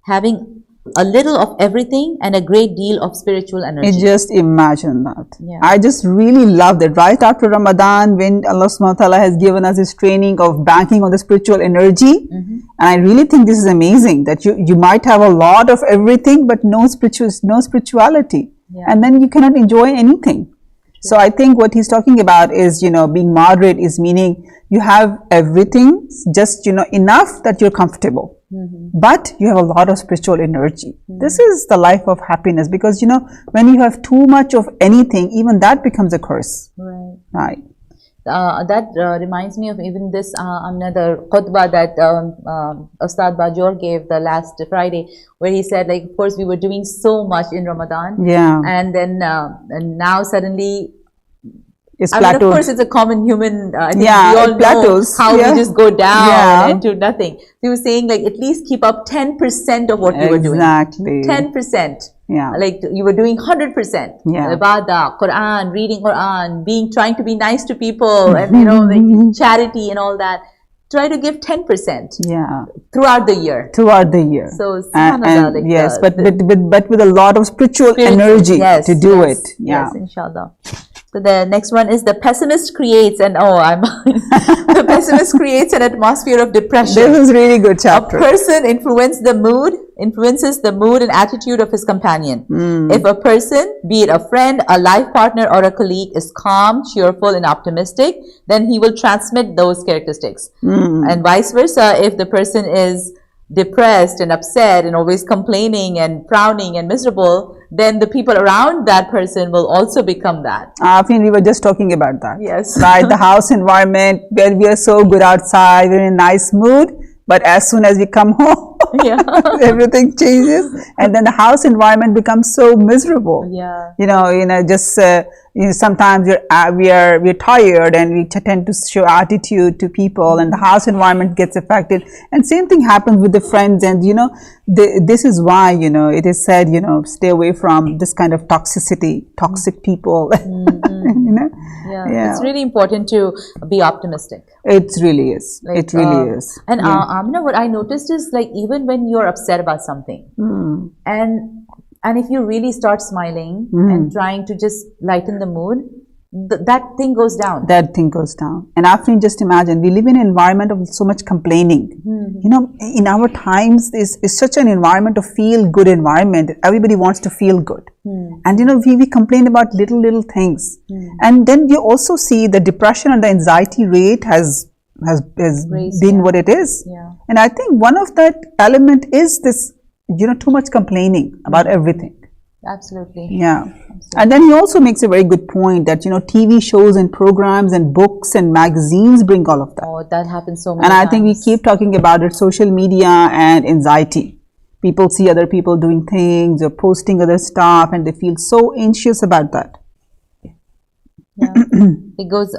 Speaker 3: having a little of everything and a great deal of spiritual energy.
Speaker 2: Just imagine that.
Speaker 3: Yeah.
Speaker 2: I just really love that. Right after Ramadan, when Allah subhanahu wa ta'ala has given us this training of banking on the spiritual energy, and I really think this is amazing that you might have a lot of everything but no spirituality, and then you cannot enjoy anything. So I think what he's talking about is, being moderate is meaning you have everything, just, enough that you're comfortable. But you have a lot of spiritual energy. This is the life of happiness, because when you have too much of anything, even that becomes a curse. Right.
Speaker 3: That reminds me of even this another khutbah that Ustad Bajor gave the last Friday, where he said, like, of course we were doing so much in Ramadan, and then and now suddenly
Speaker 2: it's
Speaker 3: I
Speaker 2: plateaued.
Speaker 3: mean, of course, it's a common human. I think we all
Speaker 2: plateaus.
Speaker 3: know how we just go down into nothing. He was saying, like, at least keep up 10% of what you were doing.
Speaker 2: Exactly.
Speaker 3: 10%.
Speaker 2: Yeah.
Speaker 3: Like you were doing 100%. Ibadah, Quran, reading Quran, trying to be nice to people, and like charity and all that. Try to give 10%. Throughout the year. So
Speaker 2: yes, but with a lot of spiritual energy to do it.
Speaker 3: Yes, inshallah. So the next one is the pessimist creates, and the pessimist creates an atmosphere of depression.
Speaker 2: This is really good chapter.
Speaker 3: A person influences the mood and attitude of his companion. If a person, be it a friend, a life partner, or a colleague, is calm, cheerful, and optimistic, then he will transmit those characteristics. And vice versa, if the person is depressed and upset and always complaining and frowning and miserable, then the people around that person will also become that.
Speaker 2: I think we were just talking about that.
Speaker 3: Yes.
Speaker 2: Right, the house environment where we are so good outside, we're in a nice mood, but as soon as we come home, everything changes, and then the house environment becomes so miserable. Sometimes we're tired and we tend to show attitude to people, and the house environment gets affected. And same thing happens with the friends. And this is why it is said stay away from this kind of toxicity, toxic people.
Speaker 3: It's really important to be optimistic.
Speaker 2: It really is. It really is.
Speaker 3: And Amina, what I noticed is, like, even when you're upset about something, and if you really start smiling and trying to just lighten the mood, that thing goes down. And after, just imagine, we live in an environment of so much complaining. In our times, is such an environment of feel-good environment. Everybody wants to feel good. And we complain about little things. And then you also see the depression and the anxiety rate has been what it is. And I think one of that element is this, too much complaining about everything. Absolutely.
Speaker 2: And then he also makes a very good point that TV shows and programs and books and magazines bring all of that.
Speaker 3: Oh, that happens so many times.
Speaker 2: And I think we keep talking about it, social media and anxiety. People see other people doing things or posting other stuff, and they feel so anxious about that.
Speaker 3: It goes,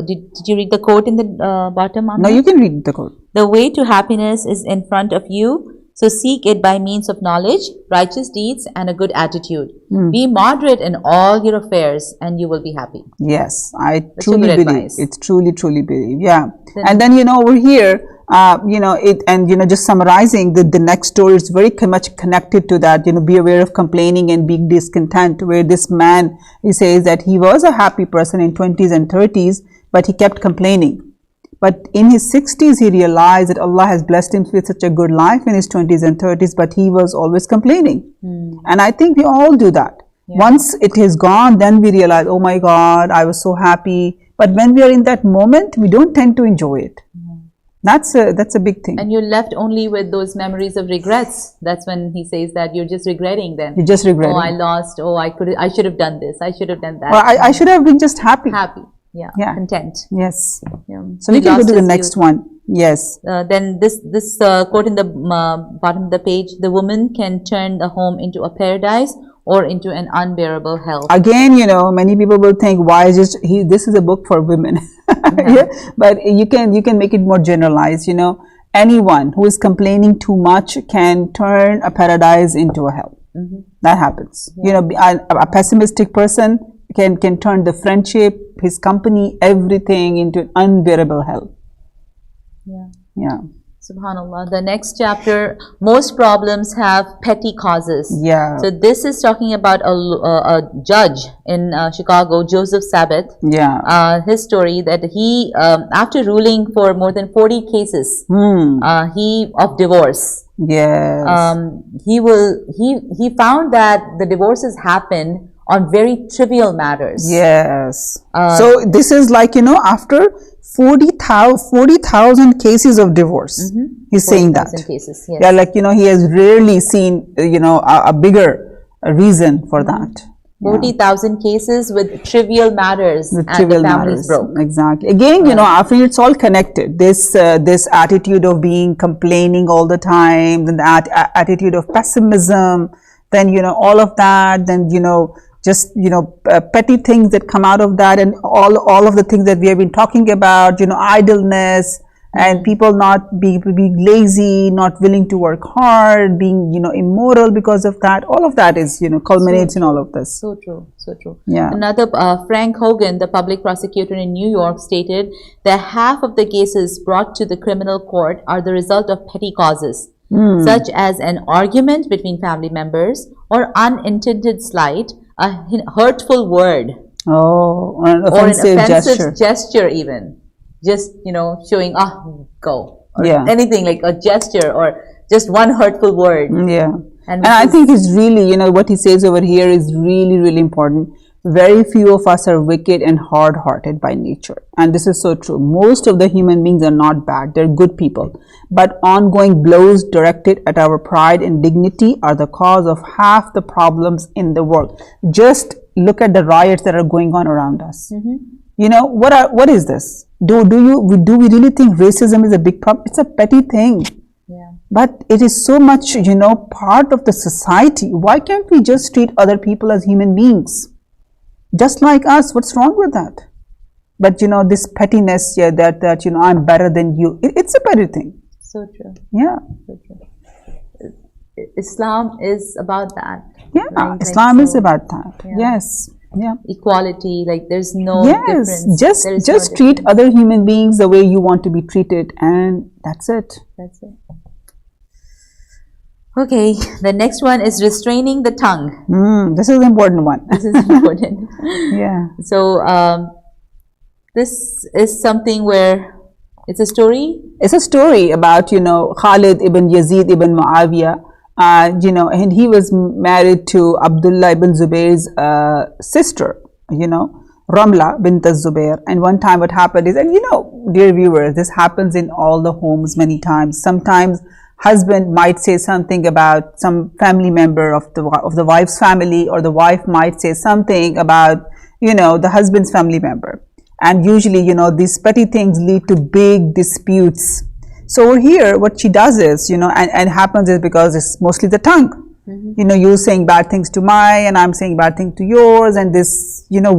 Speaker 3: did you read the quote in the bottom?
Speaker 2: No, you can read the quote.
Speaker 3: The way to happiness is in front of you, so seek it by means of knowledge, righteous deeds, and a good attitude. Be moderate in all your affairs, and you will be happy.
Speaker 2: Yes, I
Speaker 3: That's
Speaker 2: truly
Speaker 3: a good
Speaker 2: believe.
Speaker 3: advice.
Speaker 2: It's truly believe. Yeah. And then, over here, just summarizing the next story is very much connected to that. Be aware of complaining and being discontent, where this man, he says that he was a happy person in 20s and 30s, but he kept complaining. But in his 60s, he realized that Allah has blessed him with such a good life in his 20s and 30s, but he was always complaining. And I think we all do that. Once it is gone, then we realize, oh my God, I was so happy. But when we are in that moment, we don't tend to enjoy it. That's a big thing.
Speaker 3: And you're left only with those memories of regrets. That's when he says that you're just regretting them.
Speaker 2: You're just regretting.
Speaker 3: Oh, I lost. Oh, I should have done this. I should have done that.
Speaker 2: Well, I should have been just happy.
Speaker 3: Happy. Yeah. Content.
Speaker 2: Yes.
Speaker 3: Yeah.
Speaker 2: So we can go to the next one. Yes.
Speaker 3: Then this quote in the bottom of the page: the woman can turn the home into a paradise or into an unbearable hell.
Speaker 2: Again, many people will think, why this is a book for women. Yeah. But you can make it more generalized. Anyone who is complaining too much can turn a paradise into a hell. That happens. A pessimistic person can turn the friendship, his company, everything into an unbearable hell. Yeah.
Speaker 3: Subhanallah. The next chapter, most problems have petty causes.
Speaker 2: Yeah.
Speaker 3: So this is talking about a judge in Chicago, Joseph Sabat.
Speaker 2: Yeah.
Speaker 3: His story that he, after ruling for more than 40 cases, of divorce.
Speaker 2: Yes.
Speaker 3: He found that the divorces happened on very trivial matters.
Speaker 2: Yes. So this is like, after 40,000 cases of divorce. He's saying that.
Speaker 3: Cases, yes.
Speaker 2: Yeah, like, he has rarely seen, a bigger reason for that.
Speaker 3: 40,000 cases with trivial matters and the families broke.
Speaker 2: Exactly. Again, after it's all connected. This attitude of being complaining all the time, then the attitude of pessimism, then, all of that, then, just petty things that come out of that, and all of the things that we have been talking about, idleness, and people not being lazy, not willing to work hard, being immoral because of that. All of that is culminates in all of this.
Speaker 3: So true.
Speaker 2: Yeah.
Speaker 3: Another Frank Hogan, the public prosecutor in New York, stated that half of the cases brought to the criminal court are the result of petty causes, such as an argument between family members or unintended slight, a hurtful word,
Speaker 2: or an offensive
Speaker 3: gesture even, just showing go, or anything like a gesture or just one hurtful word. And
Speaker 2: I think it's really, what he says over here is really important. Very few of us are wicked and hard-hearted by nature, and this is so true. Most of the human beings are not bad, they're good people, but ongoing blows directed at our pride and dignity are the cause of half the problems in the world. Just look at the riots that are going on around us. What is this? Do we really think racism is a big problem? It's a petty thing. But it is so much, part of the society. Why can't we just treat other people as human beings? Just like us, what's wrong with that? But this pettiness, that I'm better than you, it's a petty thing.
Speaker 3: So true.
Speaker 2: Yeah.
Speaker 3: So true. Islam is about that.
Speaker 2: Yeah, right? Islam is about that. Yeah. Yes. Yeah.
Speaker 3: Equality, like there's no difference.
Speaker 2: Just treat other human beings the way you want to be treated, and that's it.
Speaker 3: That's it. Okay, the next one is restraining the tongue.
Speaker 2: This is an important one.
Speaker 3: This is important.
Speaker 2: Yeah.
Speaker 3: So, this is something where it's a story?
Speaker 2: It's a story about, Khalid ibn Yazid ibn Muawiyah, and he was married to Abdullah ibn Zubair's sister, Ramla bint Zubair. And one time what happened is, and dear viewers, this happens in all the homes many times. Sometimes husband might say something about some family member of the wife's family, or the wife might say something about, the husband's family member. And usually, these petty things lead to big disputes. So over here, what she does is, and happens is because it's mostly the tongue. You know, you saying bad things to mine and I'm saying bad things to yours, and this, you know,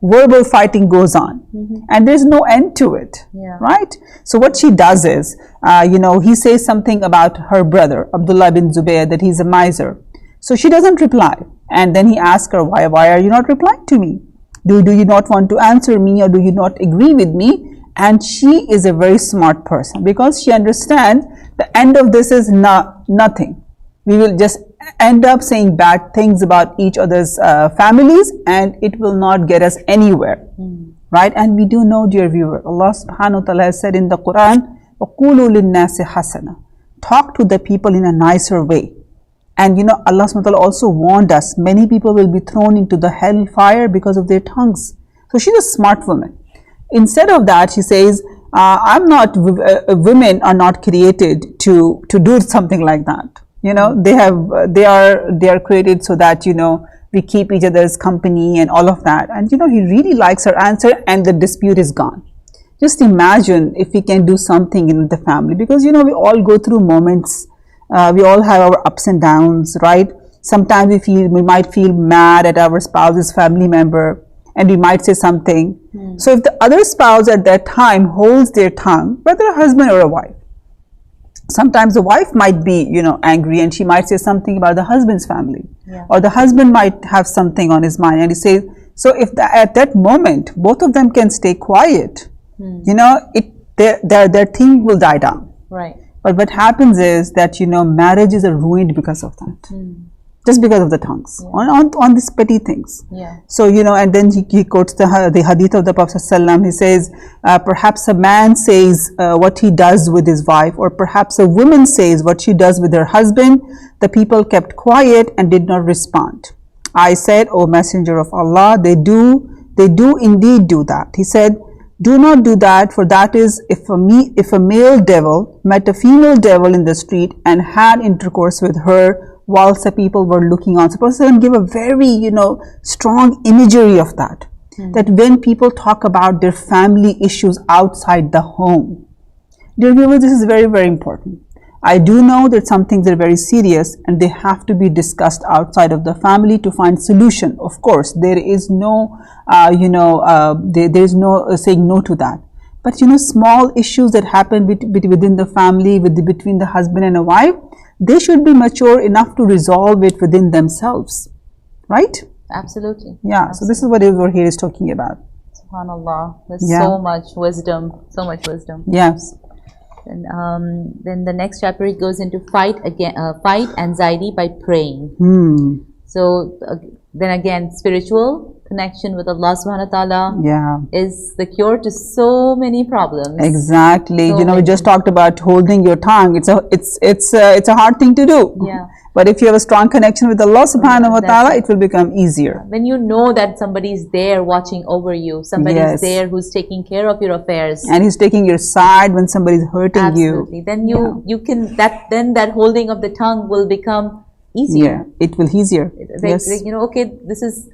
Speaker 2: verbal fighting goes on, and there's no end to it, right? So what she does is, you know, he says something about her brother Abdullah bin Zubair, that he's a miser. So she doesn't reply, and then he asks her, why are you not replying to me? Do you not want to answer me, or do you not agree with me? And she is a very smart person, because she understands the end of this is nothing. We will just end up saying bad things about each other's families, and it will not get us anywhere, right? And we do know, dear viewer, Allah subhanahu wa ta'ala has said in the Quran, وَقُولُوا لِلنَّاسِ حَسَنًا, talk to the people in a nicer way. And you know, Allah subhanahu wa ta'ala also warned us, many people will be thrown into the hellfire because of their tongues. So she's a smart woman. Instead of that, she says, women are not created to do something like that. You know, they are created so that, you know, we keep each other's company and all of that. And you know, he really likes her answer, and the dispute is gone. Just imagine if we can do something in the family, because you know, we all go through moments. We all have our ups and downs, right? Sometimes we might feel mad at our spouse's family member, and we might say something. So if the other spouse at that time holds their tongue, whether a husband or a wife, sometimes the wife might be, you know, angry, and she might say something about the husband's family, or the husband might have something on his mind, and he says, so if at that moment both of them can stay quiet, you know, their thing will die down,
Speaker 3: right?
Speaker 2: But what happens is that, you know, marriages are ruined because of that, just because of the tongues, on these petty things. So, you know, and then he quotes the hadith of the Prophet ﷺ. He says, perhaps a man says what he does with his wife, or perhaps a woman says what she does with her husband. The people kept quiet and did not respond. I said, O Messenger of Allah, they do indeed do that. He said, do not do that, for that is if a male devil met a female devil in the street and had intercourse with her whilst the people were looking on. So Prophet gave a very, you know, strong imagery of that, that when people talk about their family issues outside the home, dear viewers, this is very, very important. I do know that some things are very serious and they have to be discussed outside of the family to find solution. Of course, there is no, there is no saying no to that. But you know, small issues that happen within the family, between the husband and a wife, they should be mature enough to resolve it within themselves, right?
Speaker 3: Absolutely.
Speaker 2: Yeah. Absolutely. So this is what over here is talking about.
Speaker 3: SubhanAllah. There's so much wisdom. So much wisdom.
Speaker 2: Yes.
Speaker 3: And then the next chapter, it goes into fight anxiety by praying. So then again, spiritual connection with Allah subhanahu wa ta'ala is the cure to so many problems.
Speaker 2: Exactly. So you know, we just talked about holding your tongue. It's a hard thing to do. But if you have a strong connection with Allah subhanahu wa ta'ala, it will become easier.
Speaker 3: When you know that somebody is there watching over you, somebody is there who's taking care of your affairs, and he's taking your side when somebody is hurting you, then you can that holding of the tongue will become easier.
Speaker 2: It will easier.
Speaker 3: Like, you know, okay, this is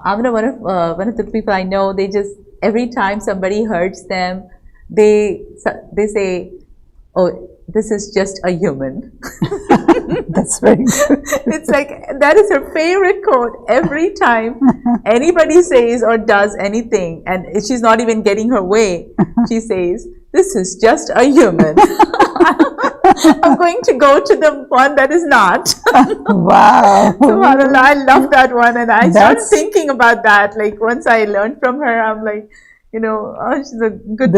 Speaker 3: Amina, one of the people I know, they just, every time somebody hurts them, they say, oh, this is just a human.
Speaker 2: That's very good.
Speaker 3: It's like, that is her favorite quote. Every time anybody says or does anything, and she's not even getting her way, she says, this is just a human. I'm going to go to the one that is not.
Speaker 2: Wow.
Speaker 3: SubhanAllah, I love that one. And I started thinking about that. Like, once I learned from her, I'm like, you know, she's a good,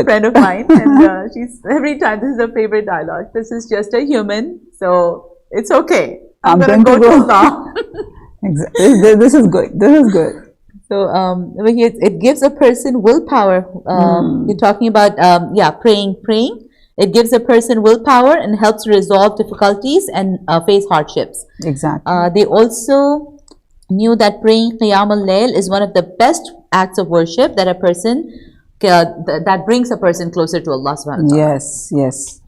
Speaker 3: friend of mine. And she's, every time, this is her favorite dialogue. This is just a human, so it's okay. I'm going to go to Allah.
Speaker 2: Exactly. This is good. This is good.
Speaker 3: So, it gives a person willpower. You're talking about, praying. It gives a person willpower and helps resolve difficulties and face hardships.
Speaker 2: Exactly.
Speaker 3: They also knew that praying Qiyam al-Layl is one of the best acts of worship that a person that brings a person closer to Allah subhanahu wa ta'ala.
Speaker 2: Yes.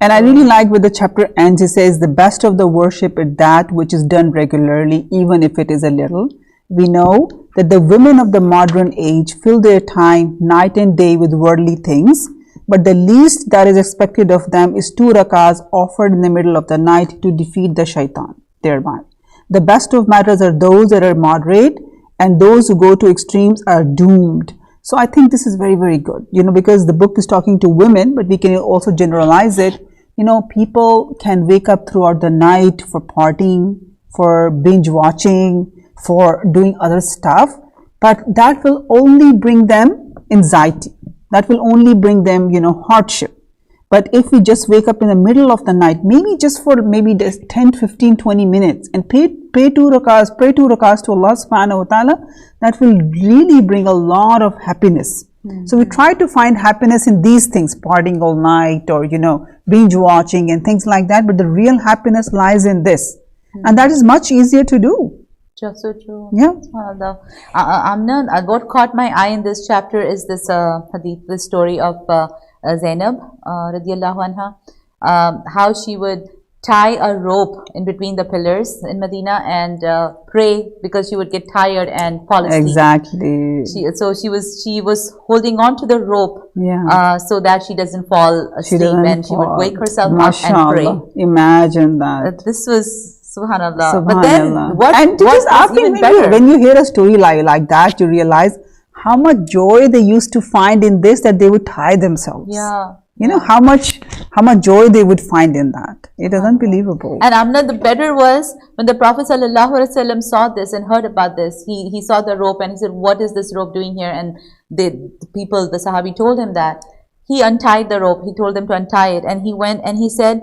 Speaker 2: And I really like with the chapter ends, it says the best of the worship is that which is done regularly, even if it is a little. We know that the women of the modern age fill their time night and day with worldly things. but the least that is expected of them is 2 rakahs offered in the middle of the night to defeat the shaitan thereby. The best of matters are those that are moderate, and those who go to extremes are doomed. So I think this is very, very good, because the book is talking to women, but we can also generalize it. People can wake up throughout the night for partying, for binge watching, for doing other stuff, but that will only bring them anxiety. That will only bring them, hardship. But if we just wake up in the middle of the night, maybe just for maybe 10, 15, 20 minutes and pray 2 rakahs to Allah subhanahu wa ta'ala, that will really bring a lot of happiness. So we try to find happiness in these things, partying all night or, binge watching and things like that. But the real happiness lies in this. And that is much easier to do.
Speaker 3: Just so true.
Speaker 2: Yeah.
Speaker 3: Amna, what caught my eye in this chapter is this hadith, this story of Zainab radiallahu anha, how she would tie a rope in between the pillars in Medina and pray because she would get tired and fall asleep.
Speaker 2: Exactly.
Speaker 3: So she was holding on to the rope, so that she doesn't fall asleep, she would wake herself up and pray.
Speaker 2: Imagine that.
Speaker 3: This was Subhanallah. But then what even better?
Speaker 2: When you hear a story like that, you realize how much joy they used to find in this, that they would tie themselves. How much joy they would find in that. It is unbelievable.
Speaker 3: And Amna, the better was when the Prophet ﷺ saw this and heard about this. He saw the rope and he said, "What is this rope doing here?" And the Sahabi told him that. He untied the rope. He told them to untie it, and he went and he said,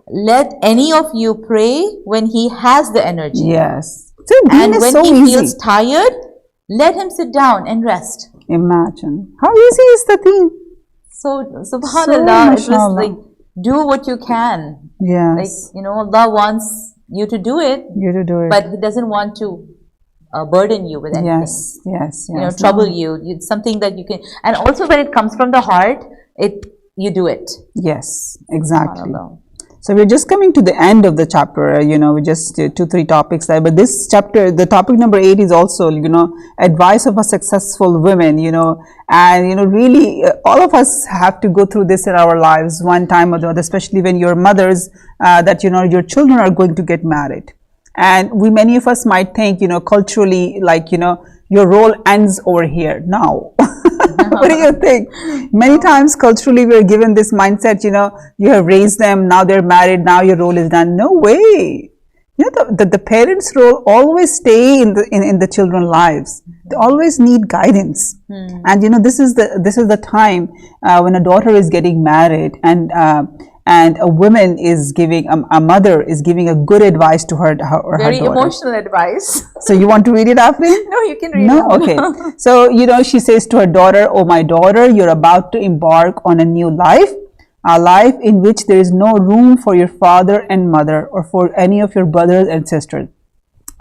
Speaker 3: "Let any of you pray when he has the energy."
Speaker 2: Yes.
Speaker 3: And when he feels tired, let him sit down and rest.
Speaker 2: Imagine. How easy is the thing?
Speaker 3: So, subhanallah, it was like, do what you can.
Speaker 2: Yes.
Speaker 3: Like, Allah wants you to do it. But He doesn't want to burden you with anything.
Speaker 2: Yes.
Speaker 3: Trouble you. It's something that you can. And also when it comes from the heart, you do it.
Speaker 2: Yes, exactly. So we're just coming to the end of the chapter, we just 2-3 topics there, but this chapter, the topic number 8 is also, advice of a successful woman, and, really all of us have to go through this in our lives one time or the other, especially when you're mothers, that, your children are going to get married. And many of us might think, culturally, like, your role ends over here. No. What do you think? Many times culturally we are given this mindset, you have raised them, now they're married, now your role is done. No way. The parents' role always stay in the children's lives. They always need guidance. And this is the time when a daughter is getting married and a woman is giving, a mother is giving a good advice to her daughter.
Speaker 3: Very emotional advice.
Speaker 2: So you want to read it, Afrin?
Speaker 3: No, you can read it.
Speaker 2: No? Okay. So, she says to her daughter, "Oh, my daughter, you're about to embark on a new life, a life in which there is no room for your father and mother or for any of your brothers and sisters."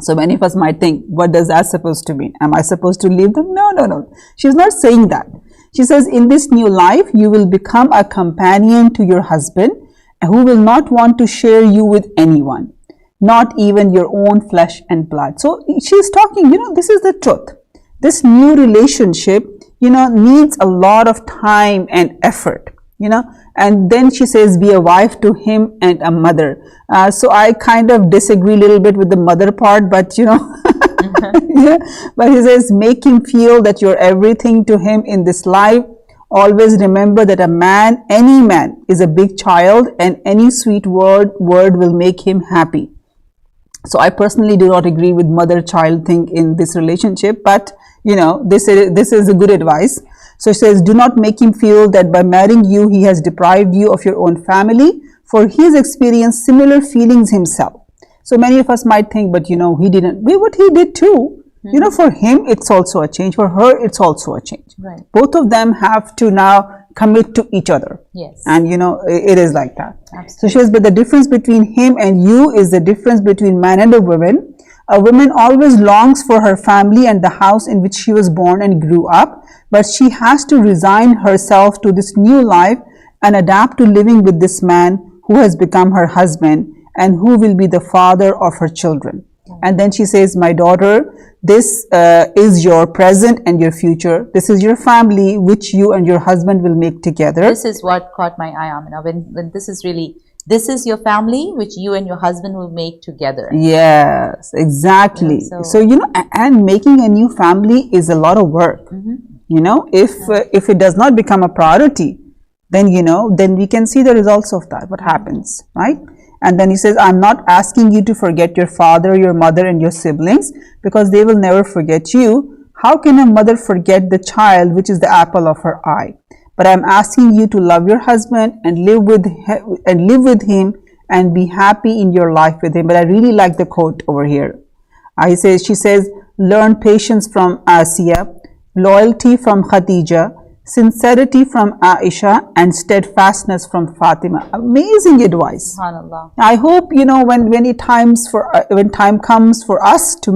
Speaker 2: So many of us might think, what does that supposed to mean? Am I supposed to leave them? No. She's not saying that. She says, in this new life, you will become a companion to your husband who will not want to share you with anyone, not even your own flesh and blood. So she's talking, this is the truth. This new relationship, needs a lot of time and effort, and then she says, be a wife to him and a mother. So I kind of disagree a little bit with the mother part, but, but he says, make him feel that you're everything to him in this life. Always remember that any man is a big child, and any sweet word will make him happy. So I personally do not agree with mother-child thing in this relationship, but this is a good advice. So it says, do not make him feel that by marrying you, he has deprived you of your own family, for he has experienced similar feelings himself. So many of us might think, but he didn't. What he did too. For him, it's also a change. For her, it's also a change.
Speaker 3: Right.
Speaker 2: Both of them have to now commit to each other.
Speaker 3: Yes.
Speaker 2: And, it is like that.
Speaker 3: Absolutely.
Speaker 2: So she says, but the difference between him and you is the difference between man and a woman. A woman always longs for her family and the house in which she was born and grew up, but she has to resign herself to this new life and adapt to living with this man who has become her husband and who will be the father of her children. And then she says, my daughter, this is your present and your future. This is your family, which you and your husband will make together.
Speaker 3: This is what caught my eye, Amina, when this is really, this is your family, which you and your husband will make together.
Speaker 2: Yes, exactly.
Speaker 3: Yeah,
Speaker 2: so, you know, and making a new family is a lot of work. You know, if it does not become a priority, then, you know, then we can see the results of that, what happens, right? And then he says, I'm not asking you to forget your father, your mother, and your siblings, because they will never forget you. How can a mother forget the child which is the apple of her eye? But I'm asking you to love your husband and live with him and be happy in your life with him. But I really like the quote over here. She says, learn patience from Asiya, loyalty from Khadija, sincerity from Aisha, and steadfastness from Fatima. Amazing advice.
Speaker 3: SubhanAllah.
Speaker 2: I hope, you know, when time comes for us to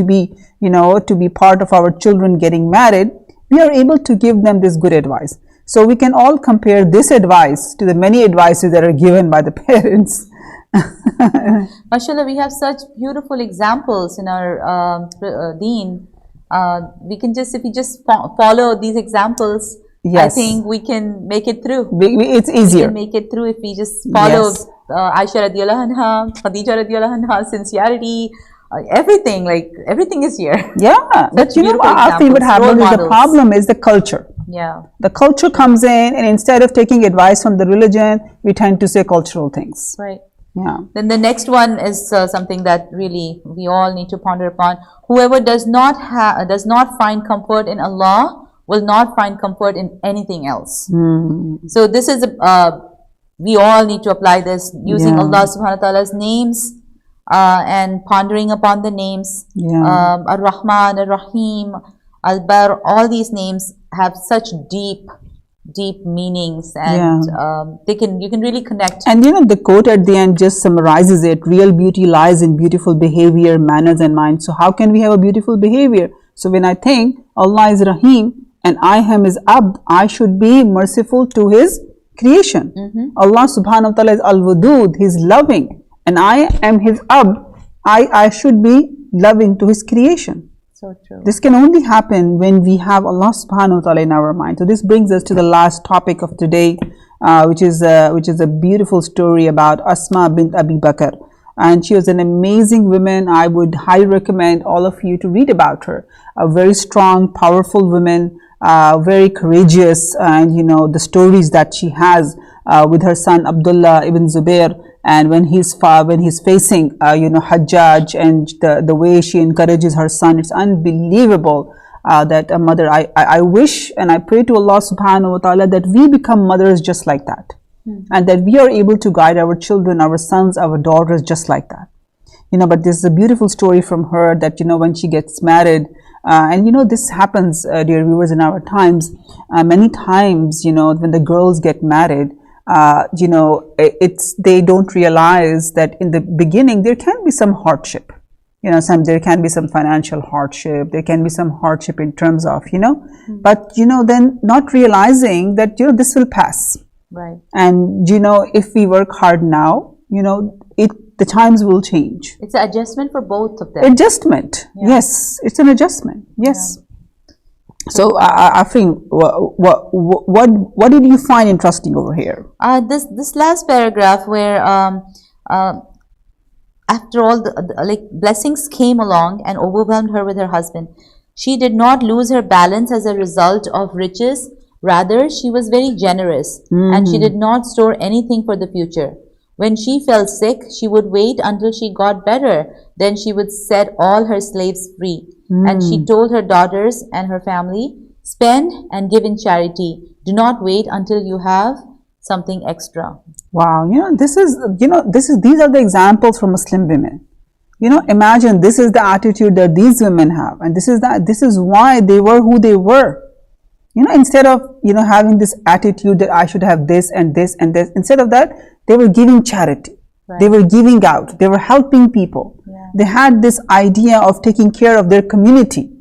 Speaker 2: be, you know, to be part of our children getting married, we are able to give them this good advice. So we can all compare this advice to the many advices that are given by the parents.
Speaker 3: MashaAllah, we have such beautiful examples in our deen. We can just, if we just follow these examples,
Speaker 2: yes,
Speaker 3: I think we can make it through.
Speaker 2: It's easier.
Speaker 3: We can make it through if we just follow
Speaker 2: Yes.
Speaker 3: Aisha radiallahu anha, Khadija radiallahu anha, sincerity, everything, like everything is here.
Speaker 2: Yeah, but you know,
Speaker 3: beautiful
Speaker 2: I think what
Speaker 3: examples,
Speaker 2: happens
Speaker 3: role
Speaker 2: is the
Speaker 3: models.
Speaker 2: problem is the culture.
Speaker 3: Yeah.
Speaker 2: The culture comes in, and instead of taking advice from the religion, we tend to say cultural things.
Speaker 3: Right.
Speaker 2: Yeah.
Speaker 3: Then the next one is something that really we all need to ponder upon. Whoever does not find comfort in Allah will not find comfort in anything else. So this is we all need to apply this using
Speaker 2: Yeah.
Speaker 3: Allah subhanahu wa ta'ala's names and pondering upon the names.
Speaker 2: Yeah.
Speaker 3: Ar-Rahman, Ar-Rahim, Al-Bar, all these names have such deep meanings, and you can really connect.
Speaker 2: And you know, the quote at the end just summarizes it. Real beauty lies in beautiful behavior, manners, and mind. So how can we have a beautiful behavior? So when I think Allah is Rahim and I am His Abd, I should be merciful to His creation. Allah subhanahu wa ta'ala is Al-Wudud, He's loving, and I am His Abd. I should be loving to His creation.
Speaker 3: So true.
Speaker 2: This can only happen when we have Allah subhanahu wa ta'ala in our mind. So this brings us to the last topic of today, which is a beautiful story about Asma bint Abi Bakr. And she was an amazing woman. I would highly recommend all of you to read about her. A very strong, powerful woman, very courageous, and you know, the stories that she has with her son Abdullah ibn Zubair, and when he's facing you know, Hajjaj, and the way she encourages her son, it's unbelievable. That a mother, I wish and I pray to Allah subhanahu wa ta'ala that we become mothers just like that, and that we are able to guide our children, our sons, our daughters just like that. You know, but this is a beautiful story from her, that, you know, when she gets married, and you know, this happens, dear viewers, in our times, many times, you know, when the girls get married, you know, they don't realize that in the beginning there can be some hardship. You know, there can be some financial hardship, there can be some hardship in terms of, you know, but you know, then not realizing that, you know, this will pass.
Speaker 3: Right.
Speaker 2: And you know, if we work hard now, you know, the times will change.
Speaker 3: It's an adjustment for both of them.
Speaker 2: Adjustment.
Speaker 3: Yeah.
Speaker 2: Yes, it's an adjustment. Yes. So I think what did you find interesting over here?
Speaker 3: This last paragraph, where after all like blessings came along and overwhelmed her with her husband, she did not lose her balance as a result of riches. Rather, she was very generous, and she did not store anything for the future. When she fell sick, she would wait until she got better. Then she would set all her slaves free. And she told her daughters and her family, spend and give in charity. Do not wait until you have something extra.
Speaker 2: Wow, these are the examples from Muslim women. You know, imagine this is the attitude that these women have, and this is why they were who they were. You know, instead of, you know, having this attitude that I should have this and this and this, instead of that, they were giving charity.
Speaker 3: Right.
Speaker 2: They were giving out. They were helping people.
Speaker 3: Yeah.
Speaker 2: They had this idea of taking care of their community.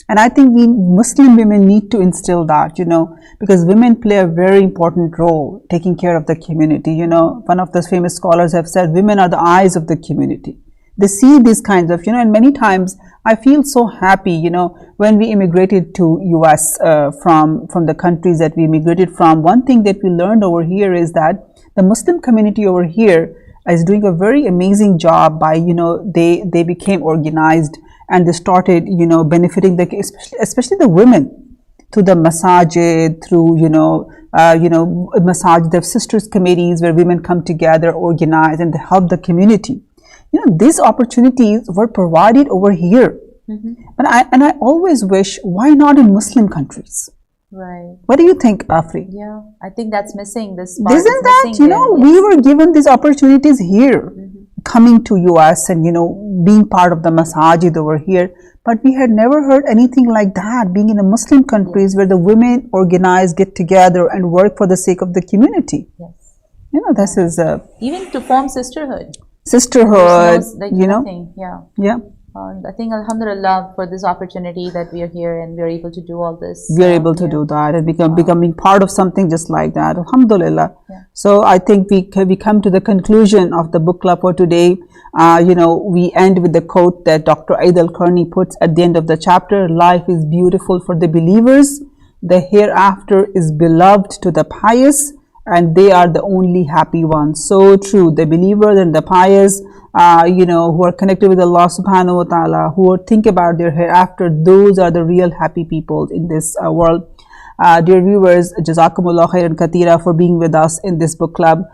Speaker 2: And I think we Muslim women need to instill that, you know, because women play a very important role taking care of the community. You know, one of the famous scholars have said women are the eyes of the community. They see these kinds of, and many times I feel so happy, when we immigrated to US from the countries that we immigrated from. One thing that we learned over here is that the Muslim community over here is doing a very amazing job by, they became organized, and they started, benefiting especially the women, through the Masjid, through, Masjid, the sisters committees where women come together, organize, and they help the community. These opportunities were provided over here. And I always wish, why not in Muslim countries?
Speaker 3: Right.
Speaker 2: What do you think, Afri?
Speaker 3: Yeah, I think that's missing. This part
Speaker 2: Isn't that,
Speaker 3: yes.
Speaker 2: we were given these opportunities here, coming to US and, being part of the Masjid over here. But we had never heard anything like that, being in the Muslim countries where the women organize, get together and work for the sake of the community.
Speaker 3: Yes.
Speaker 2: This is
Speaker 3: even to form sisterhood.
Speaker 2: Sisterhood,
Speaker 3: Nothing.
Speaker 2: Yeah.
Speaker 3: I think Alhamdulillah for this opportunity that we are here and we are able to do all this.
Speaker 2: We are able to do that and becoming part of something just like that. Alhamdulillah.
Speaker 3: Yeah.
Speaker 2: So I think we come to the conclusion of the book club for today. We end with the quote that Dr. Eid al-Qarni puts at the end of the chapter: life is beautiful for the believers, the hereafter is beloved to the pious, and they are the only happy ones. So true. The believers and the pious, who are connected with Allah subhanahu wa ta'ala, who think about their hereafter, those are the real happy people in this world. Dear viewers, Jazakumullah khairan katira for being with us in this book club.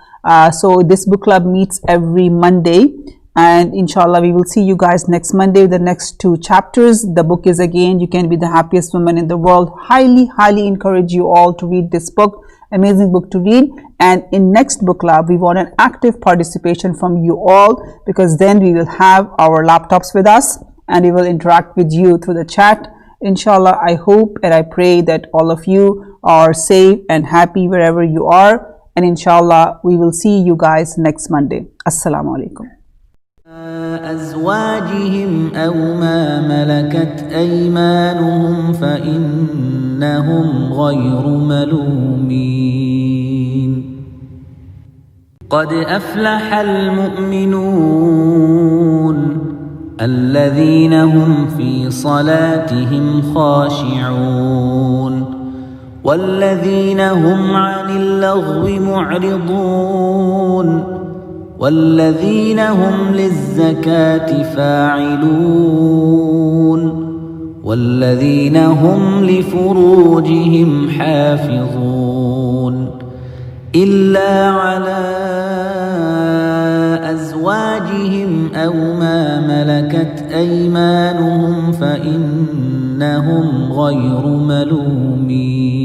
Speaker 2: So this book club meets every Monday, and inshallah we will see you guys next Monday with the next 2 chapters. The book is again, You Can Be the Happiest Woman in the World. Highly encourage you all to read this book. Amazing book to read. And in next book club, we want an active participation from you all, because then we will have our laptops with us and we will interact with you through the chat. Inshallah, I hope and I pray that all of you are safe and happy wherever you are. And inshallah, we will see you guys next Monday. Assalamu alaikum.
Speaker 1: أزواجهم أو ما ملكت أيمانهم فإنهم غير ملومين قد أفلح المؤمنون الذين هم في صلاتهم خاشعون والذين هم عن اللغو معرضون والذين هم للزكاة فاعلون والذين هم لفروجهم حافظون إلا على أزواجهم أو ما ملكت أيمانهم فإنهم غير ملومين.